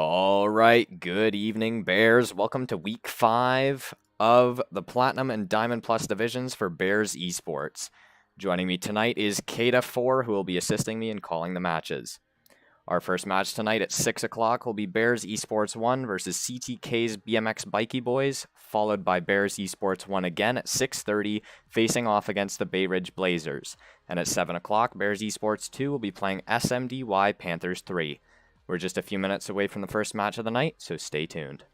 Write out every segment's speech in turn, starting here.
All right, good evening, Bears. Welcome to week 5 of the Platinum and Diamond Plus divisions for Bears eSports. Joining me tonight is Kata4, who will be assisting me in calling the matches. Our first match tonight at 6 o'clock will be Bears eSports 1 versus CTKs BMX Bikey Boys, followed by Bears eSports 1 again at 6:30, facing off against the Bayridge Blazers. And at 7 o'clock, Bears eSports 2 will be playing SMDY Panthers 3. We're just a few minutes away from the first match of the night, so stay tuned.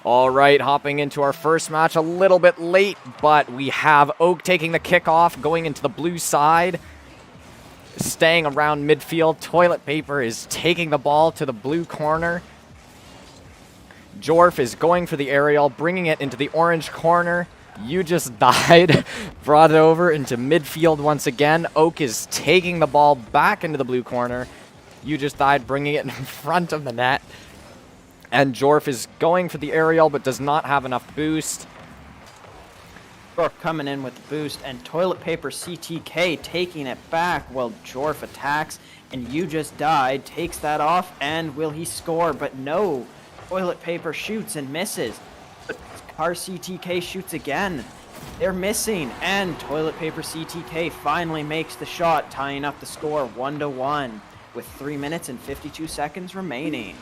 All right, hopping into our first match a little bit late, but we have Oak taking the kickoff, going into the blue side, staying around midfield. Toilet Paper is taking the ball to the blue corner. Jorf is going for the aerial, bringing it into the orange corner. You just died, brought it over into midfield once again. Oak is taking the ball back into the blue corner. You just died, bringing it in front of the net. And Jorf is going for the aerial, but does not have enough boost. Jorf coming in with the boost, and Toilet Paper CTK taking it back while Jorf attacks, and You Just Died takes that off, and will he score? But no, Toilet Paper shoots and misses. But our CTK shoots again. They're missing, and Toilet Paper CTK finally makes the shot, tying up the score 1-1 with 3 minutes and 52 seconds remaining.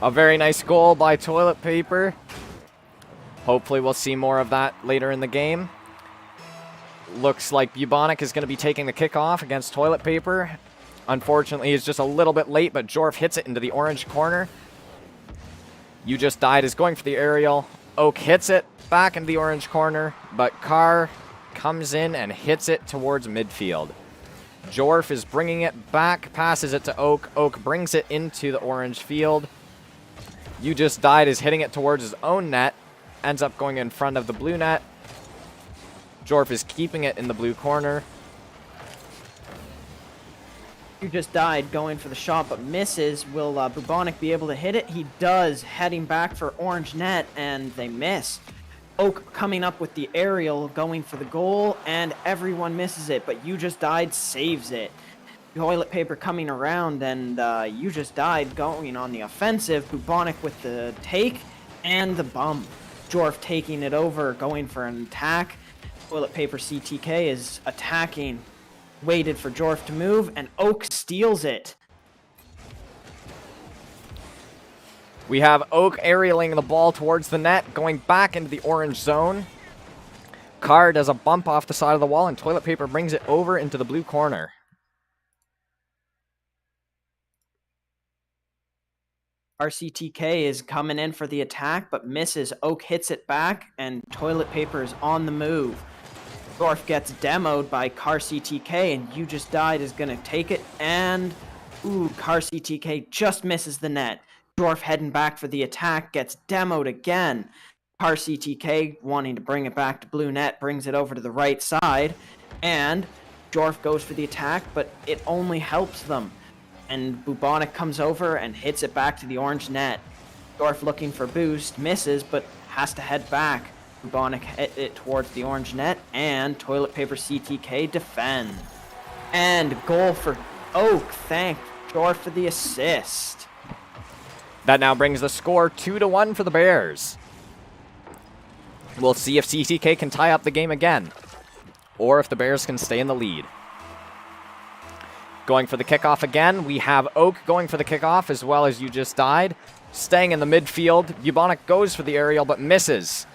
A very nice goal by Toilet Paper. Hopefully we'll see more of that later in the game. Looks like Bubonic is going to be taking the kickoff against Toilet Paper. Unfortunately, he's just a little bit late, but Jorf hits it into the orange corner. You Just Died is going for the aerial. Oak hits it back into the orange corner, but Carr comes in and hits it towards midfield. Jorf is bringing it back, passes it to Oak. Oak brings it into the orange field. You Just Died is hitting it towards his own net. Ends up going in front of the blue net. Jorf is keeping it in the blue corner. You Just Died going for the shot but misses. Will Bubonic be able to hit it? He does, heading back for orange net, and they miss. Oak coming up with the aerial, going for the goal, and everyone misses it, but You Just Died saves it. Toilet Paper coming around, and You Just Died going on the offensive. Bubonic with the take and the bump. Jorf taking it over, going for an attack. Toilet Paper CTK is attacking. Waited for Jorf to move, and Oak steals it. We have Oak aerialing the ball towards the net, going back into the orange zone. Carr does a bump off the side of the wall, and Toilet Paper brings it over into the blue corner. RCTK is coming in for the attack, but misses. Oak hits it back, and Toilet Paper is on the move. Jorf gets demoed by CTK, and You Just Died is going to take it, and CTK just misses the net. Jorf heading back for the attack, gets demoed again. CTK wanting to bring it back to blue net, brings it over to the right side, and Jorf goes for the attack, but it only helps them. And Bubonic comes over and hits it back to the orange net. Jorf looking for boost, misses, but has to head back. Bubonic hit it towards the orange net, and Toilet Paper CTK defend. And goal for Oak. Thank Jorf for the assist. That now brings the score 2-1 for the Bears. We'll see if CTK can tie up the game again, or if the Bears can stay in the lead. Going for the kickoff again, we have Oak going for the kickoff as well as You Just Died. Staying in the midfield, Bubonic goes for the aerial but misses.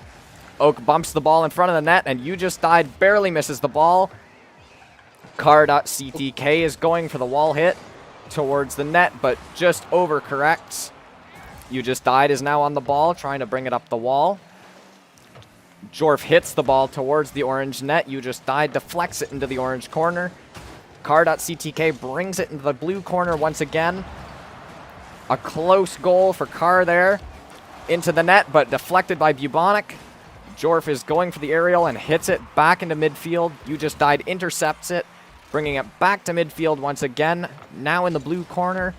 Oak bumps the ball in front of the net, and You Just Died barely misses the ball. Carr.CTK is going for the wall hit towards the net, but just overcorrects. You Just Died is now on the ball, trying to bring it up the wall. Jorf hits the ball towards the orange net. You Just Died deflects it into the orange corner. Carr.CTK brings it into the blue corner once again. A close goal for Carr there. Into the net, but deflected by Bubonic. Jorf is going for the aerial and hits it back into midfield. You Just Died intercepts it, bringing it back to midfield once again. Now in the blue corner.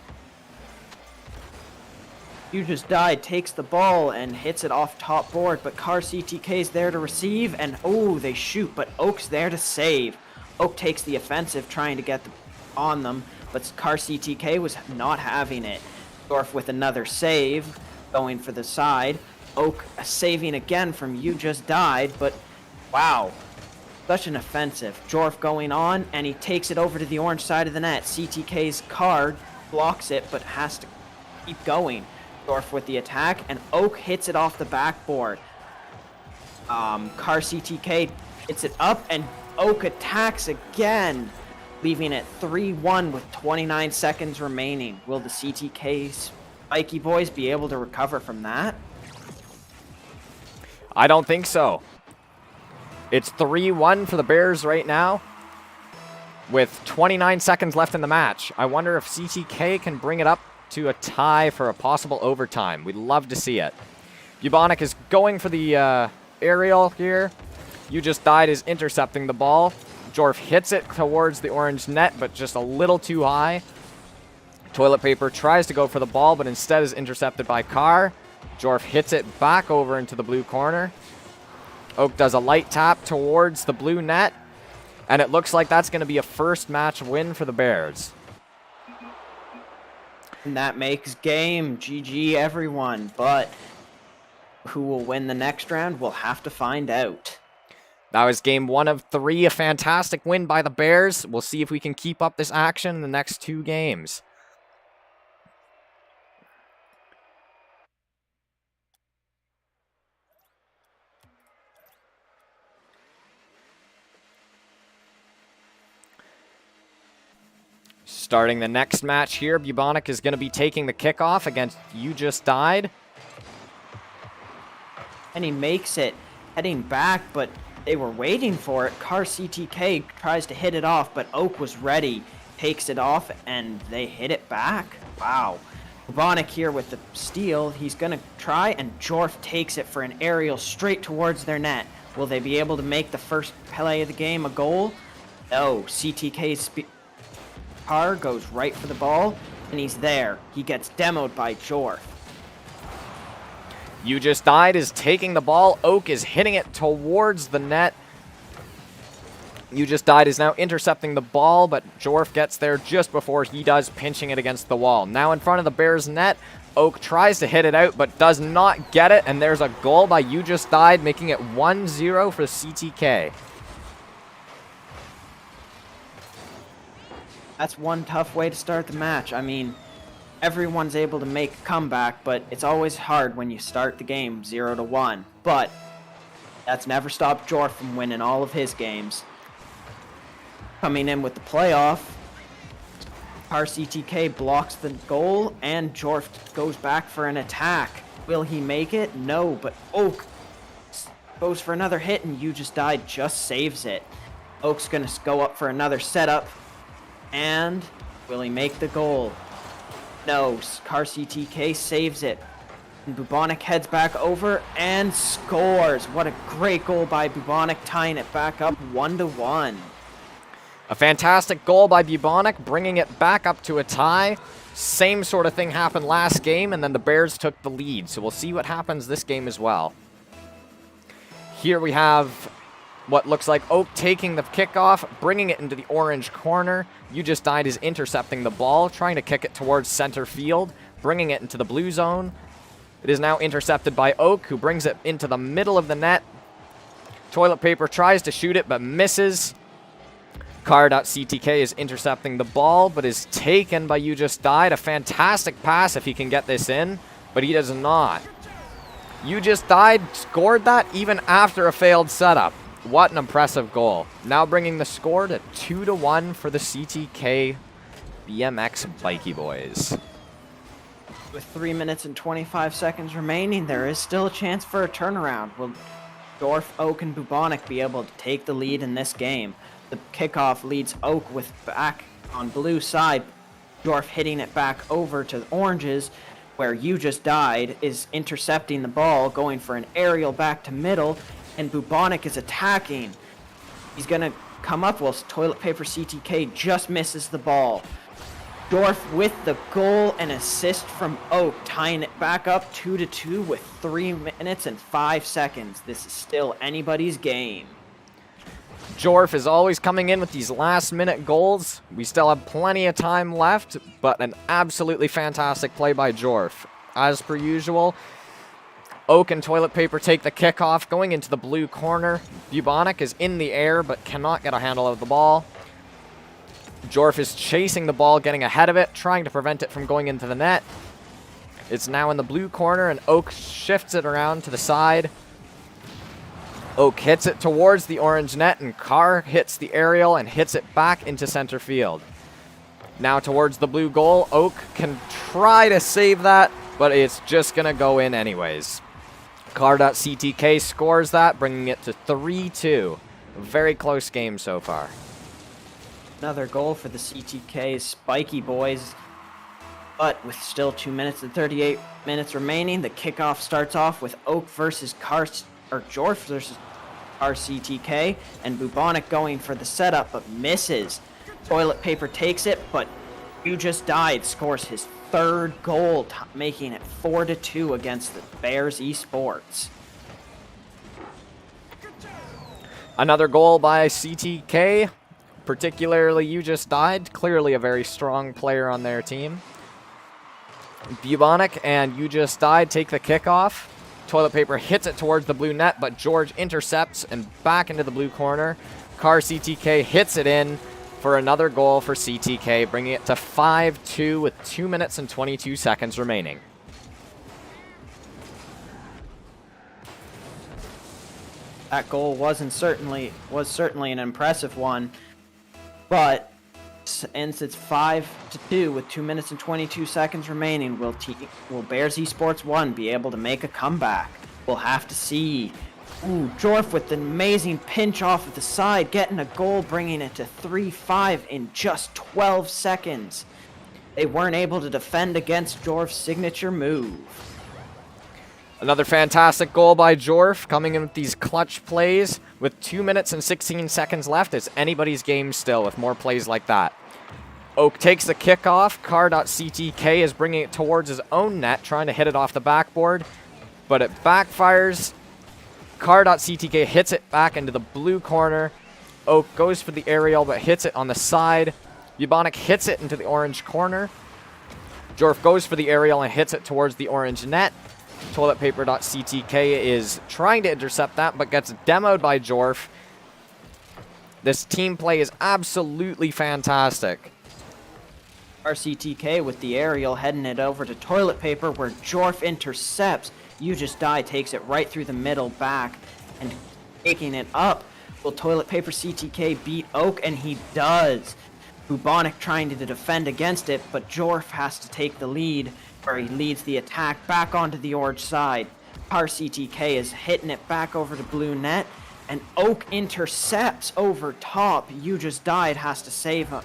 You Just Died takes the ball and hits it off top board, but CTK's there to receive, and they shoot, but Oak's there to save. Oak takes the offensive, trying to get on them, but CTK was not having it. Jorf with another save, going for the side. Oak saving again from You Just Died, but wow, such an offensive. Jorf going on, and he takes it over to the orange side of the net. CTK's card blocks it, but has to keep going. Jorf with the attack, and Oak hits it off the backboard. CTK hits it up, and Oak attacks again, leaving it 3-1 with 29 seconds remaining. Will the CTKs Bikey boys be able to recover from that? I don't think so. It's 3-1 for the Bears right now, with 29 seconds left in the match. I wonder if CTK can bring it up to a tie for a possible overtime. We'd love to see it. Bubonic is going for the aerial here. You Just Died is intercepting the ball. Jorf hits it towards the orange net, but just a little too high. Toilet Paper tries to go for the ball, but instead is intercepted by Carr. Jorf hits it back over into the blue corner. Oak does a light tap towards the blue net, and it looks like that's going to be a first match win for the Bears. And that makes game. GG, everyone. But who will win the next round, we'll have to find out. That was game 1 of 3, a fantastic win by the Bears. We'll see if we can keep up this action in the next 2 games. Starting the next match here, Bubonic is going to be taking the kickoff against You Just Died. And he makes it, heading back, but they were waiting for it. Car CTK tries to hit it off, but Oak was ready, takes it off, and they hit it back. Wow. Bubonic here with the steal. He's going to try, and Jorf takes it for an aerial straight towards their net. Will they be able to make the first play of the game a goal? No. CTK's Car goes right for the ball, and he's there. He gets demoed by Jorf. You Just Died is taking the ball. Oak is hitting it towards the net. You Just Died is now intercepting the ball, but Jorf gets there just before he does, pinching it against the wall. Now in front of the Bears' net, Oak tries to hit it out, but does not get it, and there's a goal by You Just Died, making it 1-0 for CTK. That's one tough way to start the match. I mean, everyone's able to make a comeback, but it's always hard when you start the game 0-1. But that's never stopped Jorf from winning all of his games. Coming in with the playoff, RCTK blocks the goal, and Jorf goes back for an attack. Will he make it? No, but Oak goes for another hit, and You Just Died just saves it. Oak's going to go up for another setup. And will he make the goal? No, Car CTK saves it. And Bubonic heads back over and scores. What a great goal by Bubonic, tying it back up 1-1. A fantastic goal by Bubonic, bringing it back up to a tie. Same sort of thing happened last game, and then the Bears took the lead. So we'll see what happens this game as well. Here we have what looks like Oak taking the kickoff, bringing it into the orange corner. You Just Died is intercepting the ball, trying to kick it towards center field, bringing it into the blue zone. It is now intercepted by Oak, who brings it into the middle of the net. Toilet Paper tries to shoot it, but misses. Car.CTK is intercepting the ball, but is taken by You Just Died. A fantastic pass if he can get this in, but he does not. You Just Died scored that even after a failed setup. What an impressive goal. Now bringing the score to 2-1 for the CTK BMX Bikey boys. With 3 minutes and 25 seconds remaining, there is still a chance for a turnaround. Will Jorf, Oak, and Bubonic be able to take the lead in this game? The kickoff leads Oak with back on blue side. Jorf hitting it back over to the oranges, where You Just Died is intercepting the ball, going for an aerial back to middle, and Bubonic is attacking. He's going to come up whilst Toilet Paper CTK just misses the ball. Jorf with the goal and assist from Oak, tying it back up 2-2 with 3 minutes and 5 seconds. This is still anybody's game. Jorf is always coming in with these last-minute goals. We still have plenty of time left, but an absolutely fantastic play by Jorf. As per usual, Oak and Toilet Paper take the kickoff, going into the blue corner. Bubonic is in the air, but cannot get a handle of the ball. Jorf is chasing the ball, getting ahead of it, trying to prevent it from going into the net. It's now in the blue corner, and Oak shifts it around to the side. Oak hits it towards the orange net, and Carr hits the aerial and hits it back into center field. Now towards the blue goal. Oak can try to save that, but it's just going to go in anyways. Car.CTK scores that, bringing it to 3-2. Very close game so far. Another goal for the CTKs, Bikey boys. But with still 2 minutes and 38 minutes remaining, the kickoff starts off with Oak versus Jorf versus RCTK, and Bubonic going for the setup, but misses. Toilet Paper takes it, but You Just Died scores his third goal, making it 4-2 against the Bears eSports. Another goal by CTK, particularly You Just Died, clearly a very strong player on their team. Bubonic and You Just Died take the kickoff. Toilet Paper hits it towards the blue net, but George intercepts and back into the blue corner. CTK hits it in for another goal for CTK, bringing it to 5-2 with 2 minutes and 22 seconds remaining. That goal was certainly an impressive one, but since it's 5-2 with 2 minutes and 22 seconds remaining, will Bears eSports 1 be able to make a comeback? We'll have to see. Ooh, Jorf with an amazing pinch off of the side, getting a goal, bringing it to 3-5 in just 12 seconds. They weren't able to defend against Jorf's signature move. Another fantastic goal by Jorf, coming in with these clutch plays with 2 minutes and 16 seconds left. It's anybody's game still with more plays like that. Oak takes the kickoff. Car.CTK is bringing it towards his own net, trying to hit it off the backboard, but it backfires. Car.CTK hits it back into the blue corner. Oak goes for the aerial, but hits it on the side. Bubonic hits it into the orange corner. Jorf goes for the aerial and hits it towards the orange net. Toilet Paper.CTK is trying to intercept that, but gets demoed by Jorf. This team play is absolutely fantastic. RCTK with the aerial, heading it over to Toilet Paper, where Jorf intercepts. You Just Die takes it right through the middle back and taking it up. Will Toilet Paper CTK beat Oak? And he does. Bubonic trying to defend against it, but Jorf has to take the lead, where he leads the attack back onto the orange side. CTK is hitting it back over to blue net, and Oak intercepts over top. You Just Died has to save him.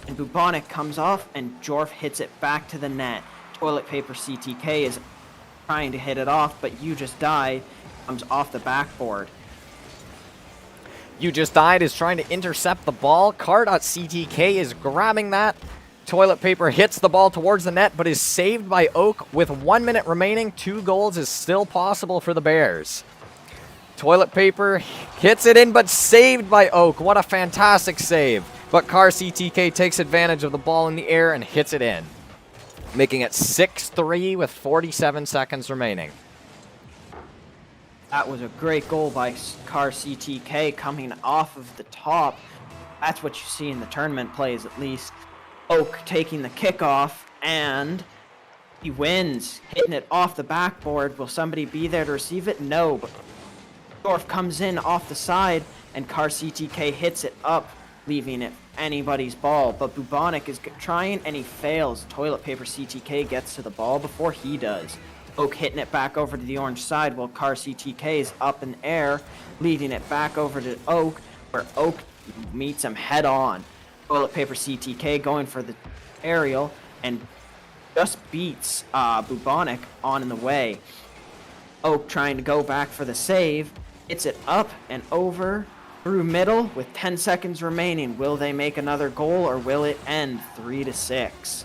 And Bubonic comes off, and Jorf hits it back to the net. Toilet Paper CTK is trying to hit it off, but You Just Died comes off the backboard. You Just Died is trying to intercept the ball. Car.CTK is grabbing that. Toilet Paper hits the ball towards the net, but is saved by Oak with 1 minute remaining. 2 goals is still possible for the Bears. Toilet Paper hits it in, but saved by Oak. What a fantastic save. But CTK takes advantage of the ball in the air and hits it in, making it 6-3 with 47 seconds remaining. That was a great goal by CTK coming off of the top. That's what you see in the tournament plays, at least. Oak taking the kickoff, and he wins, hitting it off the backboard. Will somebody be there to receive it? No, but Jorf comes in off the side, and CTK hits it up, leaving it anybody's ball. But Bubonic is trying, and he fails. Toilet Paper CTK gets to the ball before he does. Oak hitting it back over to the orange side, while CTK is up in the air, leading it back over to Oak, where Oak meets him head on. Toilet Paper CTK going for the aerial and just beats Bubonic on in the way. Oak trying to go back for the save. Hits it up and over through middle with 10 seconds remaining. Will they make another goal, or will it end 3-6?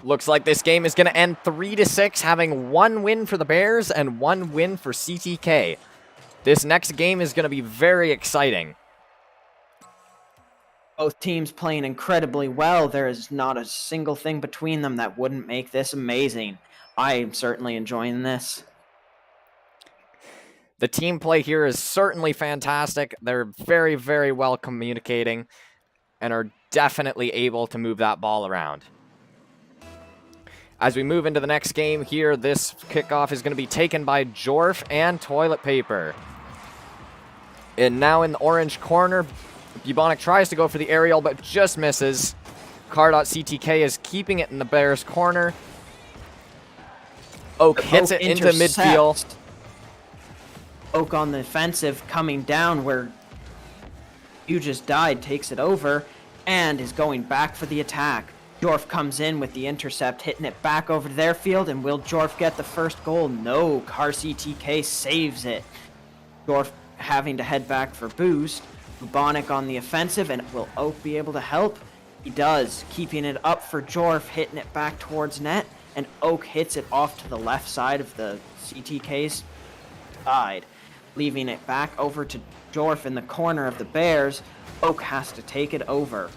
Looks like this game is going to end 3-6, having 1 win for the Bears and 1 win for CTK. This next game is going to be very exciting. Both teams playing incredibly well. There is not a single thing between them that wouldn't make this amazing. I am certainly enjoying this. The team play here is certainly fantastic. They're very, very well communicating and are definitely able to move that ball around. As we move into the next game here, this kickoff is going to be taken by Jorf and Toilet Paper. And now in the orange corner, Bubonic tries to go for the aerial, but just misses. CTK is keeping it in the Bears' corner. Oak hits it into midfield. Oak on the offensive, coming down where You Just Died takes it over and is going back for the attack. Jorf comes in with the intercept, hitting it back over to their field, and will Jorf get the first goal? No, CTK saves it. Jorf having to head back for boost. Bubonic on the offensive, and will Oak be able to help? He does, keeping it up for Jorf, hitting it back towards net, and Oak hits it off to the left side of the CTK's side, leaving it back over to Jorf in the corner of the Bears. Oak has to take it over.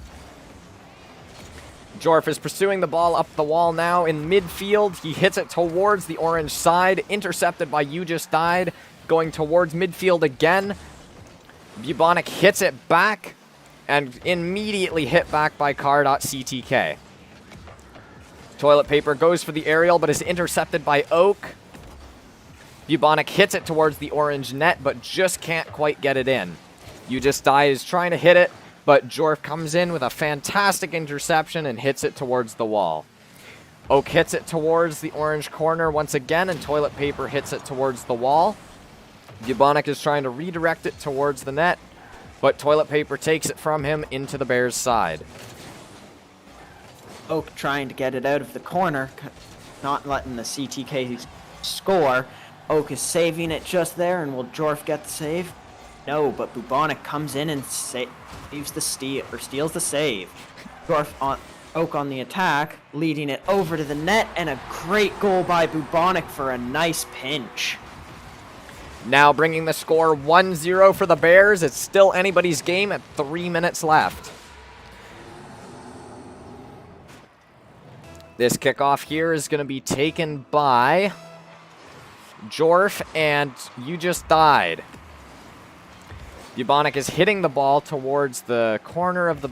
Jorf is pursuing the ball up the wall now in midfield. He hits it towards the orange side, intercepted by You Just Died, going towards midfield again. Bubonic hits it back, and immediately hit back by CTK. Toilet Paper goes for the aerial, but is intercepted by Oak. Bubonic hits it towards the orange net, but just can't quite get it in. You Just Die is trying to hit it, but Jorf comes in with a fantastic interception and hits it towards the wall. Oak hits it towards the orange corner once again, and Toilet Paper hits it towards the wall. Bubonic is trying to redirect it towards the net, but Toilet Paper takes it from him into the Bears' side. Oak trying to get it out of the corner, not letting the CTK score. Oak is saving it just there, and will Jorf get the save? No, but Bubonic comes in and steals the save. Oak on the attack, leading it over to the net, and a great goal by Bubonic for a nice pinch. Now bringing the score 1-0 for the Bears. It's still anybody's game at 3 minutes left. This kickoff here is going to be taken by Jorf, and You Just Died. Bubonic is hitting the ball towards the corner of the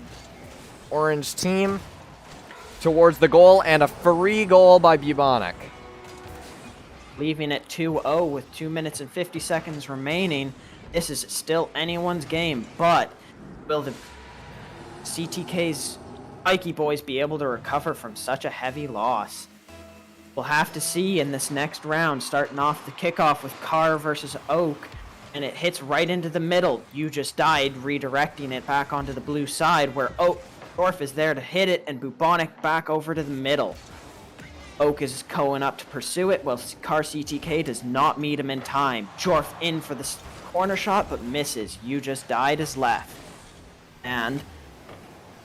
orange team, towards the goal, and a free goal by Bubonic. Leaving it 2-0 with 2 minutes and 50 seconds remaining. This is still anyone's game, but will the CTK's Bikey boys be able to recover from such a heavy loss? We'll have to see in this next round, starting off the kickoff with Carr versus Oak, and it hits right into the middle. You Just Died, redirecting it back onto the blue side, where Jorf is there to hit it, and Bubonic back over to the middle. Oak is going up to pursue it, while CTK does not meet him in time. Jorf in for the corner shot, but misses. You Just Died is left. And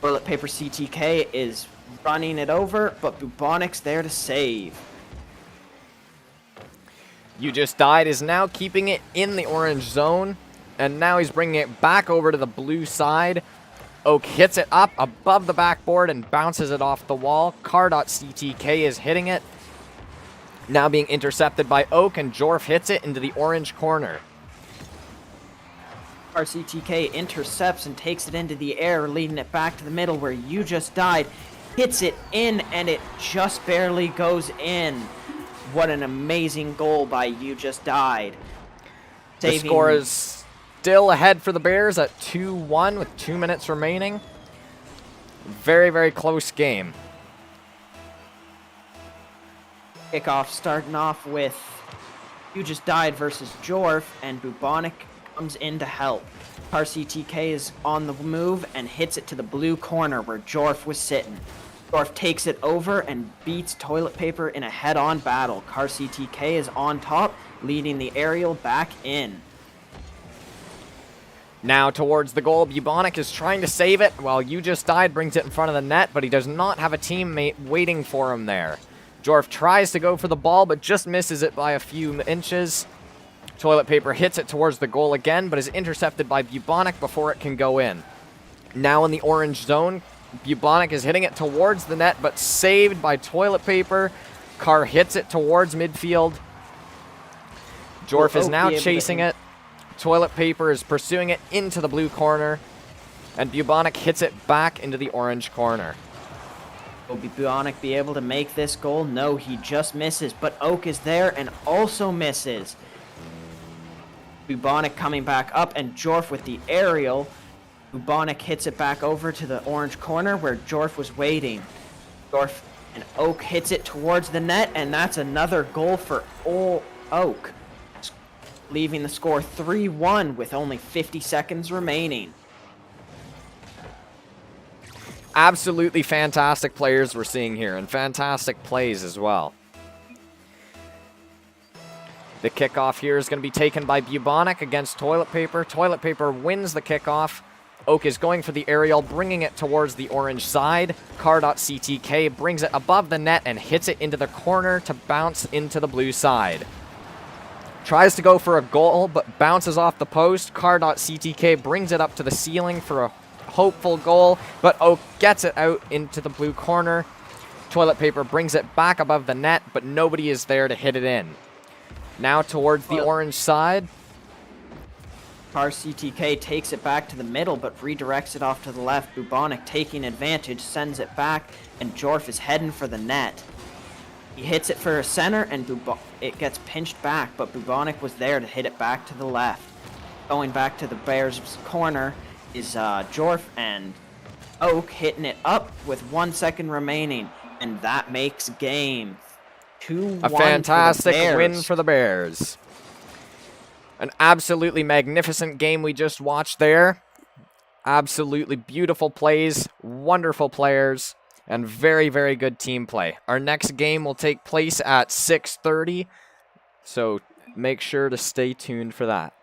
Toilet Paper CTK is running it over, but Bubonic's there to save. You Just Died is now keeping it in the orange zone, and now he's bringing it back over to the blue side. Oak hits it up above the backboard and bounces it off the wall. CTK is hitting it. Now being intercepted by Oak, and Jorf hits it into the orange corner. CTK intercepts and takes it into the air, leading it back to the middle where You Just Died. Hits it in, and it just barely goes in. What an amazing goal by You Just Died. The score is still ahead for the Bears at 2-1 with 2 minutes remaining. Very, very close game. Kickoff starting off with You Just Died versus Jorf, and Bubonic comes in to help. CTK is on the move and hits it to the blue corner where Jorf was sitting. Jorf takes it over and beats Toilet Paper in a head-on battle. CTK is on top, leading the aerial back in. Now towards the goal, Bubonic is trying to save it, while You Just Died brings it in front of the net, but he does not have a teammate waiting for him there. Jorf tries to go for the ball, but just misses it by a few inches. Toilet Paper hits it towards the goal again, but is intercepted by Bubonic before it can go in. Now in the orange zone, Bubonic is hitting it towards the net, but saved by Toilet Paper. Carr hits it towards midfield. Jorf is now chasing it. Toilet Paper is pursuing it into the blue corner, and Bubonic hits it back into the orange corner. Will Bubonic be able to make this goal? No, he just misses, but Oak is there and also misses. Bubonic coming back up, and Jorf with the aerial. Bubonic hits it back over to the orange corner where Jorf was waiting. Jorf and Oak hits it towards the net, and that's another goal for Oak, leaving the score 3-1 with only 50 seconds remaining. Absolutely fantastic players we're seeing here, and fantastic plays as well. The kickoff here is going to be taken by Bubonic against Toilet Paper. Toilet Paper wins the kickoff. Oak is going for the aerial, bringing it towards the orange side. Car.CTK brings it above the net and hits it into the corner to bounce into the blue side. Tries to go for a goal, but bounces off the post. Car.CTK brings it up to the ceiling for a hopeful goal, but Oak gets it out into the blue corner. Toilet Paper brings it back above the net, but nobody is there to hit it in. Now towards the orange side. CTK takes it back to the middle, but redirects it off to the left. Bubonic taking advantage, sends it back, and Jorf is heading for the net. He hits it for a center, and it gets pinched back, but Bubonic was there to hit it back to the left. Going back to the Bears' corner is Jorf and Oak hitting it up with 1 second remaining, and that makes game 2-1. A fantastic win for the Bears. An absolutely magnificent game we just watched there. Absolutely beautiful plays, wonderful players, and very, very good team play. Our next game will take place at 6:30, so make sure to stay tuned for that.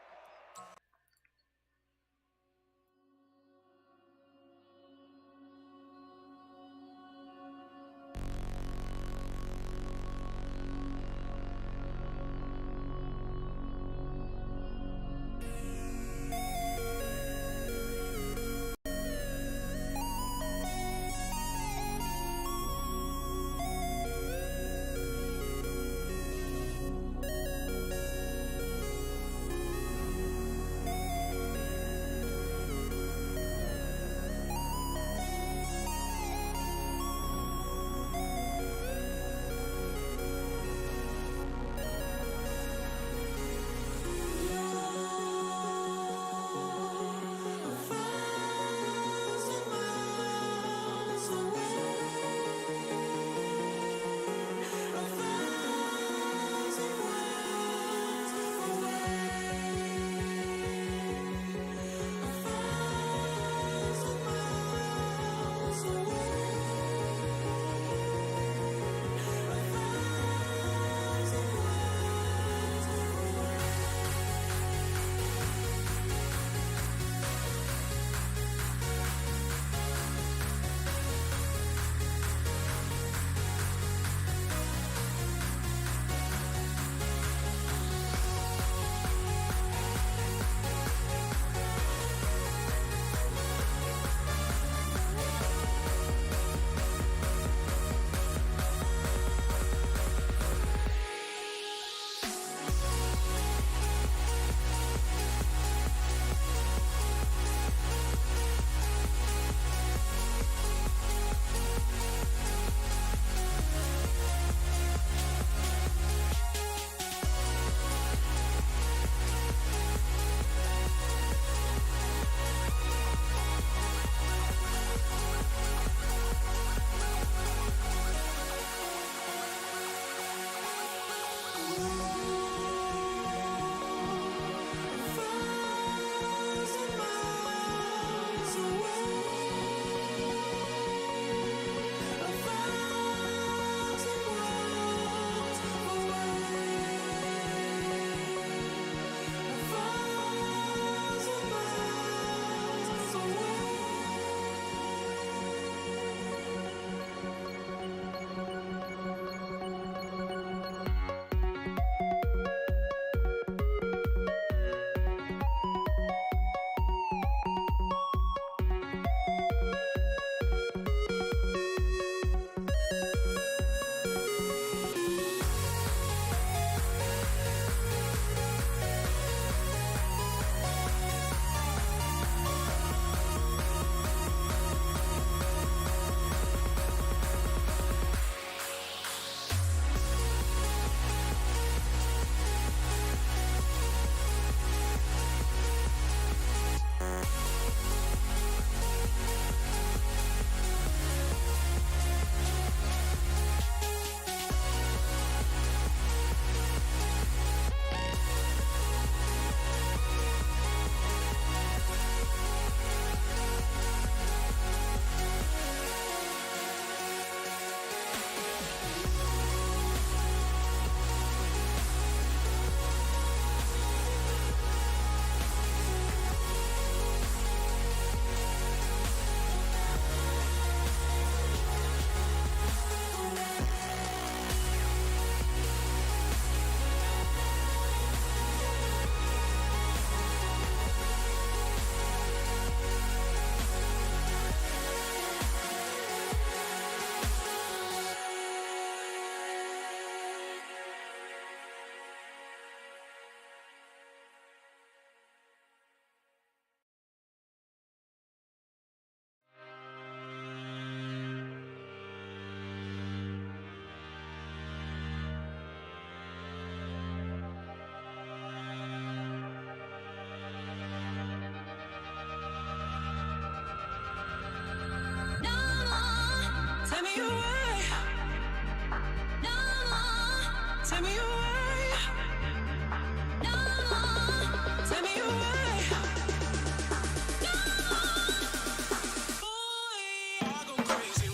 Take me away. No. Take me away. No. Boy, I go crazy.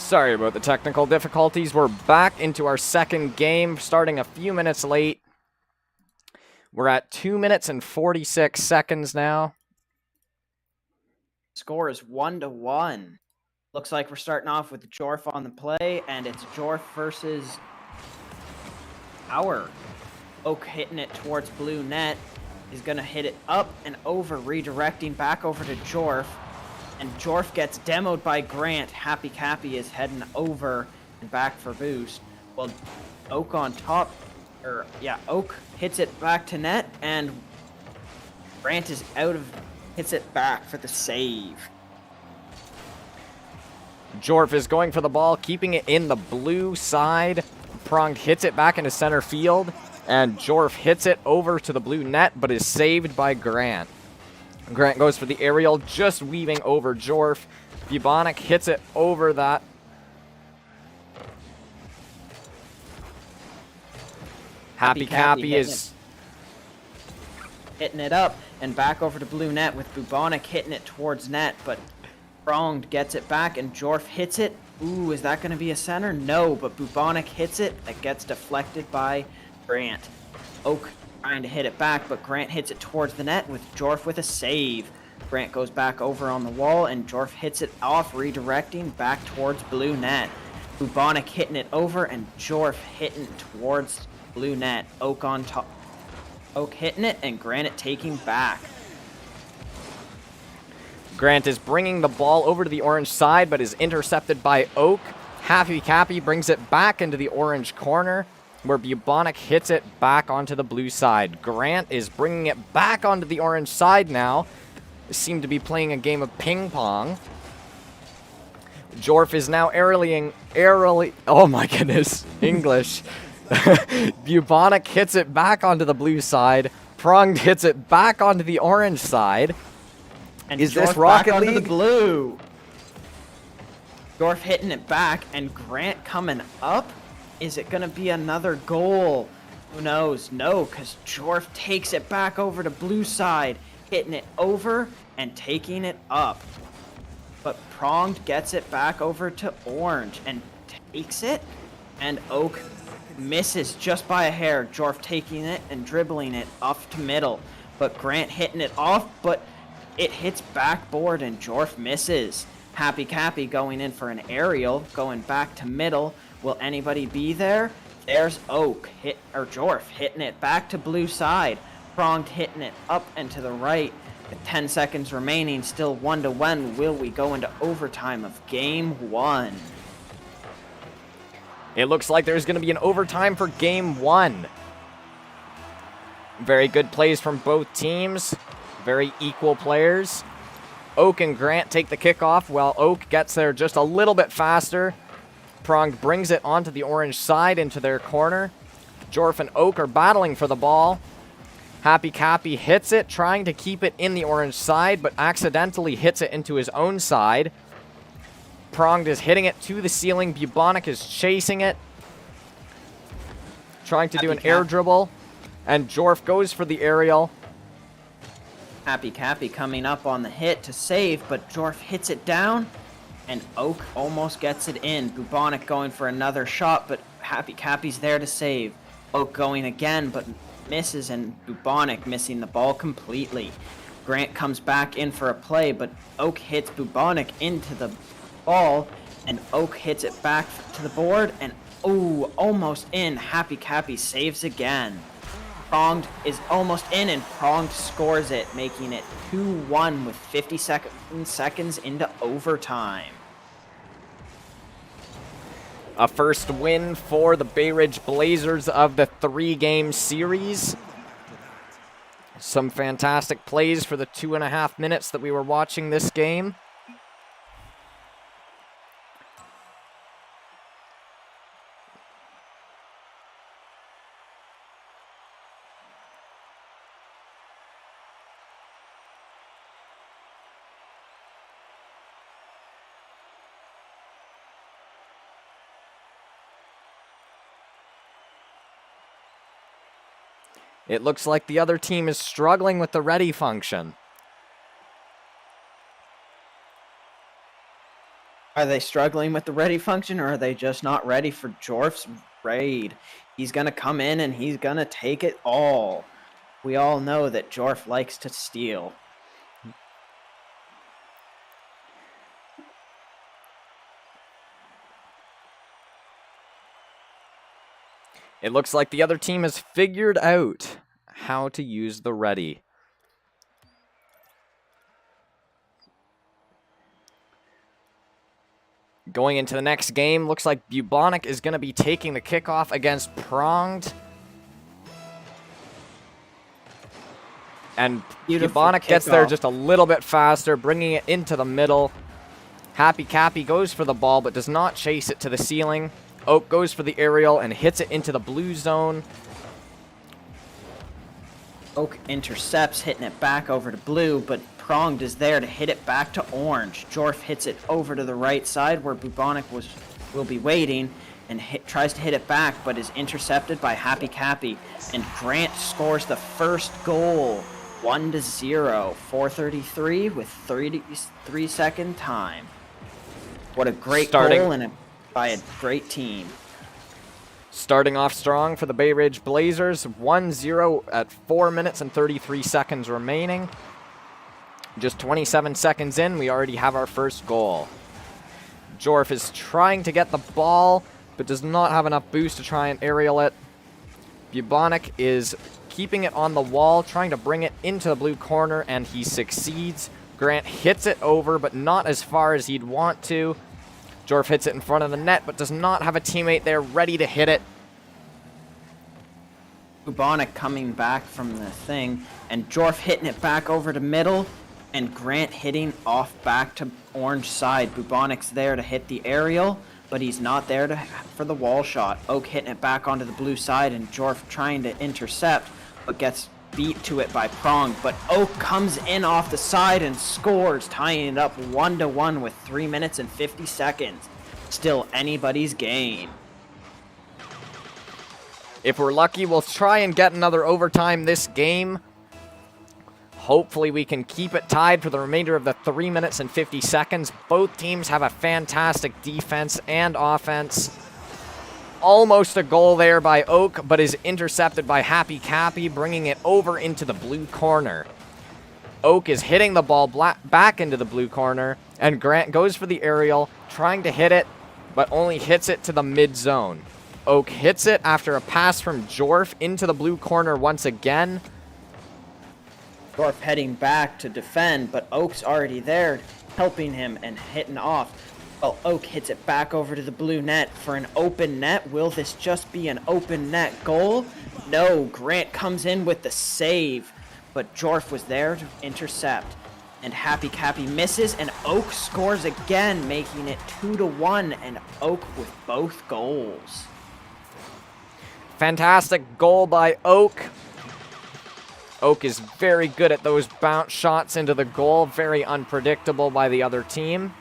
Sorry about the technical difficulties. We're back into our second game, starting a few minutes late. We're at 2 minutes and 46 seconds now. Score is 1-1. Looks like we're starting off with Jorf on the play, and it's Jorf versus Power. Oak hitting it towards blue net. He's going to hit it up and over, redirecting back over to Jorf. And Jorf gets demoed by Grant. Happy Cappy is heading over and back for boost. Well, Oak on top, Oak hits it back to net, and Grant is hits it back for the save. Jorf is going for the ball, keeping it in the blue side. Pronged hits it back into center field, and Jorf hits it over to the blue net, but is saved by Grant. Grant goes for the aerial, just weaving over Jorf. Bubonic hits it over that. Happy Cappy is hitting it up and back over to blue net with Bubonic hitting it towards net, but Pronged gets it back and Jorf hits it. Ooh, is that going to be a center? No, but Bubonic hits it. That gets deflected by Grant. Oak trying to hit it back, but Grant hits it towards the net with Jorf with a save. Grant goes back over on the wall, and Jorf hits it off, redirecting back towards blue net. Bubonic hitting it over, and Jorf hitting towards blue net. Oak on top. Oak hitting it, and Grant taking back. Grant is bringing the ball over to the orange side, but is intercepted by Oak. Happy Cappy brings it back into the orange corner, where Bubonic hits it back onto the blue side. Grant is bringing it back onto the orange side now. They seem to be playing a game of ping pong. Jorf is now aerially, oh my goodness, English. Bubonic hits it back onto the blue side. Pronged hits it back onto the orange side. And is Jorf this Rocket back League? Onto the blue. Jorf hitting it back, and Grant coming up. Is it going to be another goal? Who knows? No, because Jorf takes it back over to blue side, hitting it over and taking it up. But Pronged gets it back over to orange and takes it, and Oak misses just by a hair. Jorf taking it and dribbling it off to middle, but Grant hitting it off, but it hits backboard and Jorf misses. Happy Cappy going in for an aerial, going back to middle. Will anybody be there? There's Oak, Jorf hitting it back to blue side. Pronged hitting it up and to the right. With 10 seconds remaining, still 1-1. Will we go into overtime of game 1? It looks like there's going to be an overtime for game 1. Very good plays from both teams. Very equal players. Oak and Grant take the kickoff while Oak gets there just a little bit faster. Pronged brings it onto the orange side into their corner. Jorf and Oak are battling for the ball. Happy Cappy hits it, trying to keep it in the orange side, but accidentally hits it into his own side. Pronged is hitting it to the ceiling. Bubonic is chasing it, trying to do an air dribble, and Jorf goes for the aerial. Happy Cappy coming up on the hit to save, but Jorf hits it down, and Oak almost gets it in. Bubonic going for another shot, but Happy Cappy's there to save. Oak going again, but misses, and Bubonic missing the ball completely. Grant comes back in for a play, but Oak hits Bubonic into the ball, and Oak hits it back to the board, and ooh, almost in. Happy Cappy saves again. Pronged is almost in, and Pronged scores it, making it 2-1 with 50 seconds into overtime. A first win for the Bayridge Blazers of the 3-game series. Some fantastic plays for the 2.5 minutes that we were watching this game. It looks like the other team is struggling with the ready function. Are they struggling with the ready function, or are they just not ready for Jorf's raid? He's going to come in and he's going to take it all. We all know that Jorf likes to steal. It looks like the other team has figured out how to use the ready. Going into the next game, looks like Bubonic is going to be taking the kickoff against Pronged. And Bubonic gets there just a little bit faster, bringing it into the middle. Happy Cappy goes for the ball, but does not chase it to the ceiling. Oak goes for the aerial and hits it into the blue zone. Oak intercepts, hitting it back over to blue, but Pronged is there to hit it back to orange. Jorf hits it over to the right side where Bubonic will be waiting and tries to hit it back, but is intercepted by Happy Cappy. And Grant scores the first goal, 1-0, 4:33 with 33-second time. What a great goal and by a great team. Starting off strong for the Bayridge Blazers, 1-0 at 4 minutes and 33 seconds remaining. Just 27 seconds in, we already have our first goal. Jorf is trying to get the ball, but does not have enough boost to try and aerial it. Bubonic is keeping it on the wall, trying to bring it into the blue corner, and he succeeds. Grant hits it over, but not as far as he'd want to. Jorf hits it in front of the net, but does not have a teammate there ready to hit it. Bubonic coming back from the thing, and Jorf hitting it back over to middle, and Grant hitting off back to orange side. Bubonic's there to hit the aerial, but he's not there for the wall shot. Oak hitting it back onto the blue side, and Jorf trying to intercept, but gets beat to it by Prong. But Oak comes in off the side and scores, tying it up 1-1 with 3 minutes and 50 seconds. Still anybody's game. If we're lucky, we'll try and get another overtime this game. Hopefully we can keep it tied for the remainder of the 3 minutes and 50 seconds. Both teams have a fantastic defense and offense. Almost a goal there by Oak, but is intercepted by Happy Cappy, bringing it over into the blue corner. Oak is hitting the ball back into the blue corner, and Grant goes for the aerial, trying to hit it, but only hits it to the mid-zone. Oak hits it after a pass from Jorf into the blue corner once again. Jorf heading back to defend, but Oak's already there, helping him and hitting off. Well, Oak hits it back over to the blue net for an open net. Will this just be an open net goal? No, Grant comes in with the save, but Jorf was there to intercept. And Happy Cappy misses, and Oak scores again, making it 2-1, and Oak with both goals. Fantastic goal by Oak. Oak is very good at those bounce shots into the goal, very unpredictable by the other team.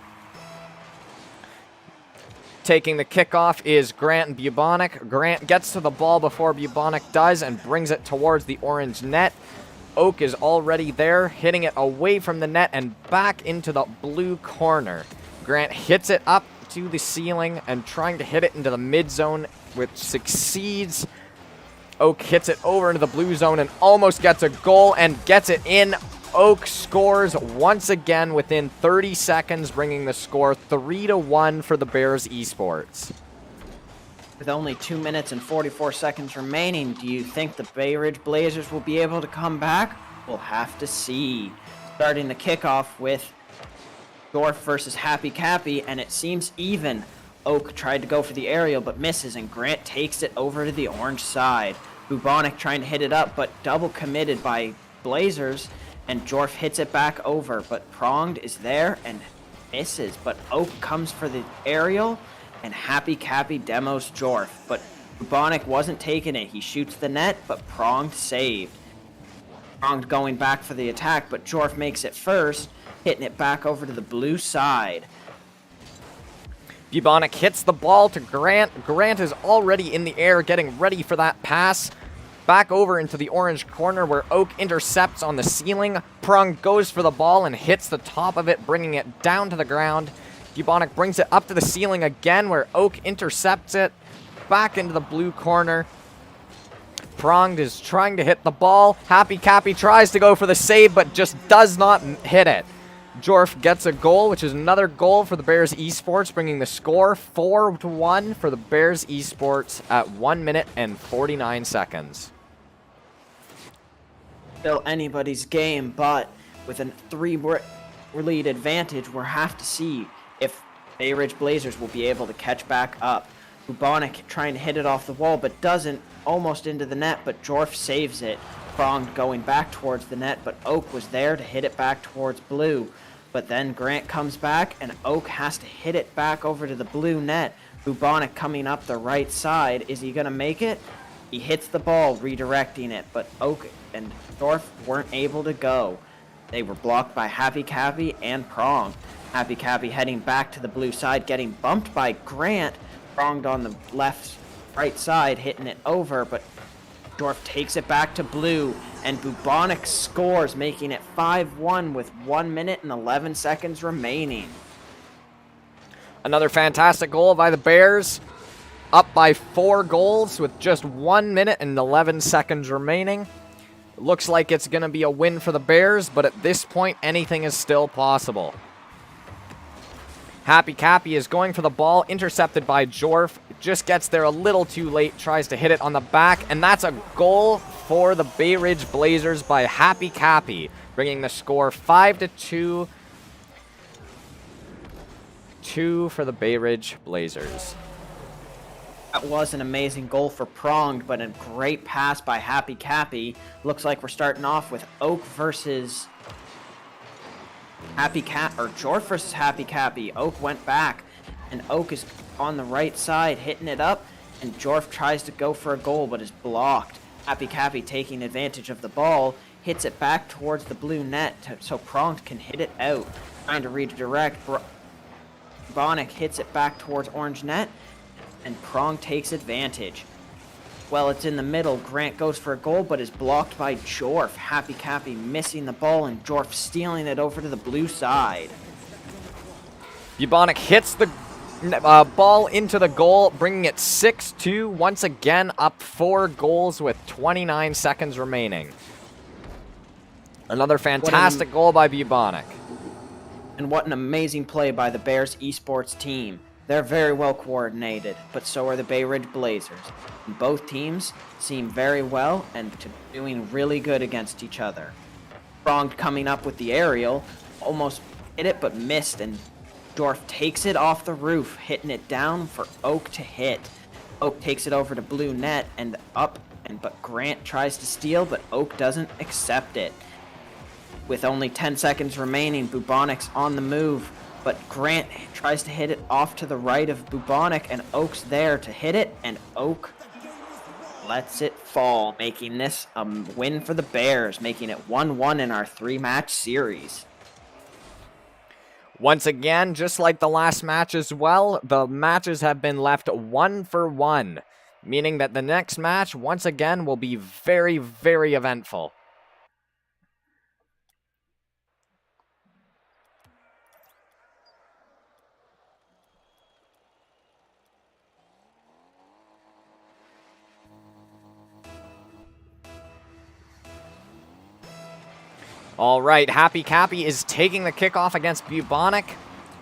Taking the kickoff is Grant and Bubonic. Grant gets to the ball before Bubonic does and brings it towards the orange net. Oak is already there, hitting it away from the net and back into the blue corner. Grant hits it up to the ceiling and trying to hit it into the mid zone, which succeeds. Oak hits it over into the blue zone and almost gets a goal and gets it in. Oak scores once again within 30 seconds, bringing the score 3-1 for the Bears eSports. With only 2 minutes and 44 seconds remaining, do you think the Bayridge Blazers will be able to come back? We'll have to see. Starting the kickoff with Jorf versus Happy Cappy, and it seems even. Oak tried to go for the aerial but misses, and Grant takes it over to the orange side. Bubonic trying to hit it up, but double committed by Blazers, and Jorf hits it back over, but Pronged is there and misses, but Oak comes for the aerial, and Happy Cappy demos Jorf, but Bubonic wasn't taking it. He shoots the net, but Pronged saved. Pronged going back for the attack, but Jorf makes it first, hitting it back over to the blue side. Bubonic hits the ball to Grant. Grant is already in the air, getting ready for that pass. Back over into the orange corner where Oak intercepts on the ceiling. Prong goes for the ball and hits the top of it, bringing it down to the ground. Bubonic brings it up to the ceiling again, where Oak intercepts it. Back into the blue corner. Pronged is trying to hit the ball. Happy Cappy tries to go for the save, but just does not hit it. Jorf gets a goal, which is another goal for the Bears eSports, bringing the score 4-1 for the Bears eSports at 1 minute and 49 seconds. Still anybody's game, but with a 3-lead advantage, we'll have to see if Bayridge Blazers will be able to catch back up. Bubonic trying to hit it off the wall, but doesn't, almost into the net, but Jorf saves it. Pronged going back towards the net, but Oak was there to hit it back towards blue. But then Grant comes back, and Oak has to hit it back over to the blue net. Bubonic coming up the right side. Is he going to make it? He hits the ball, redirecting it, but Oak and Jorf weren't able to go. They were blocked by Happy Cappy and Prong. Happy Cappy heading back to the blue side, getting bumped by Grant. Pronged on the right side, hitting it over, but Jorf takes it back to blue, and Bubonic scores, making it 5-1 with 1 minute and 11 seconds remaining. Another fantastic goal by the Bears. Up by 4 goals with just 1 minute and 11 seconds remaining. Looks like it's going to be a win for the Bears, but at this point, anything is still possible. Happy Cappy is going for the ball, intercepted by Jorf. Just gets there a little too late, tries to hit it on the back, and that's a goal for the Bayridge Blazers by Happy Cappy, bringing the score 5-2 for the Bayridge Blazers. That was an amazing goal for Pronged, but a great pass by Happy Cappy. Looks like we're starting off with Oak versus Jorf versus Happy Cappy. Oak went back, and Oak is on the right side, hitting it up, and Jorf tries to go for a goal, but is blocked. Happy Cappy taking advantage of the ball, hits it back towards the blue net, so Pronged can hit it out. Trying to redirect, Bonic hits it back towards orange net, and Prong takes advantage. Well, it's in the middle. Grant goes for a goal, but is blocked by Jorf. Happy Cappy missing the ball, and Jorf stealing it over to the blue side. Bubonic hits the ball into the goal, bringing it 6-2. Once again, up 4 goals with 29 seconds remaining. Another fantastic goal by Bubonic. And what an amazing play by the Bears eSports team. They're very well coordinated, but so are the Bayridge Blazers. And both teams seem very well and doing really good against each other. Pronged coming up with the aerial, almost hit it but missed, and Jorf takes it off the roof, hitting it down for Oak to hit. Oak takes it over to blue net and up, but Grant tries to steal, but Oak doesn't accept it. With only 10 seconds remaining, Bubonic's on the move, but Grant tries to hit it off to the right of Bubonic, and Oak's there to hit it, and Oak lets it fall, making this a win for the Bears, making it 1-1 in our 3-match series. Once again, just like the last match as well, the matches have been left 1-1, meaning that the next match, once again, will be very, very eventful. All right, Happy Cappy is taking the kickoff against Bubonic,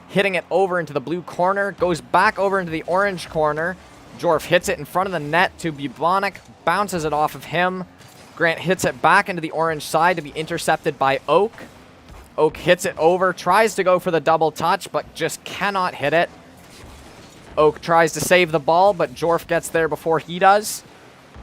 hitting it over into the blue corner, goes back over into the orange corner. Jorf hits it in front of the net to Bubonic, bounces it off of him. Grant hits it back into the orange side to be intercepted by Oak. Oak hits it over, tries to go for the double touch, but just cannot hit it. Oak tries to save the ball, but Jorf gets there before he does.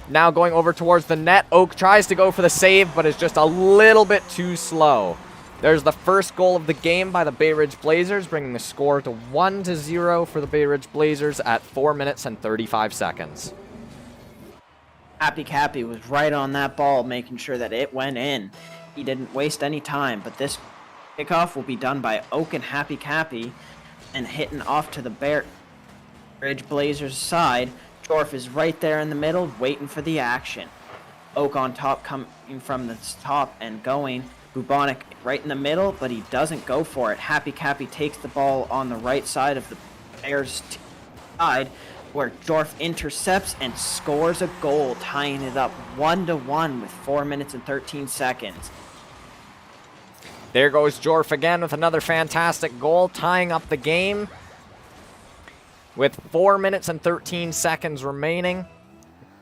Now going over towards the net, Oak tries to go for the save, but is just a little bit too slow. There's the first goal of the game by the Bayridge Blazers, bringing the score to 1-0 for the Bayridge Blazers at 4 minutes and 35 seconds. Happy Cappy was right on that ball, making sure that it went in. He didn't waste any time, but this kickoff will be done by Oak and Happy Cappy, and hitting off to the Bayridge Blazers side. Jorf is right there in the middle, waiting for the action. Oak on top, coming from the top and going, Bubonic right in the middle, but he doesn't go for it. Happy Cappy takes the ball on the right side of the Bears side, where Jorf intercepts and scores a goal, tying it up 1-1 with 4 minutes and 13 seconds. There goes Jorf again with another fantastic goal, tying up the game with 4 minutes and 13 seconds remaining,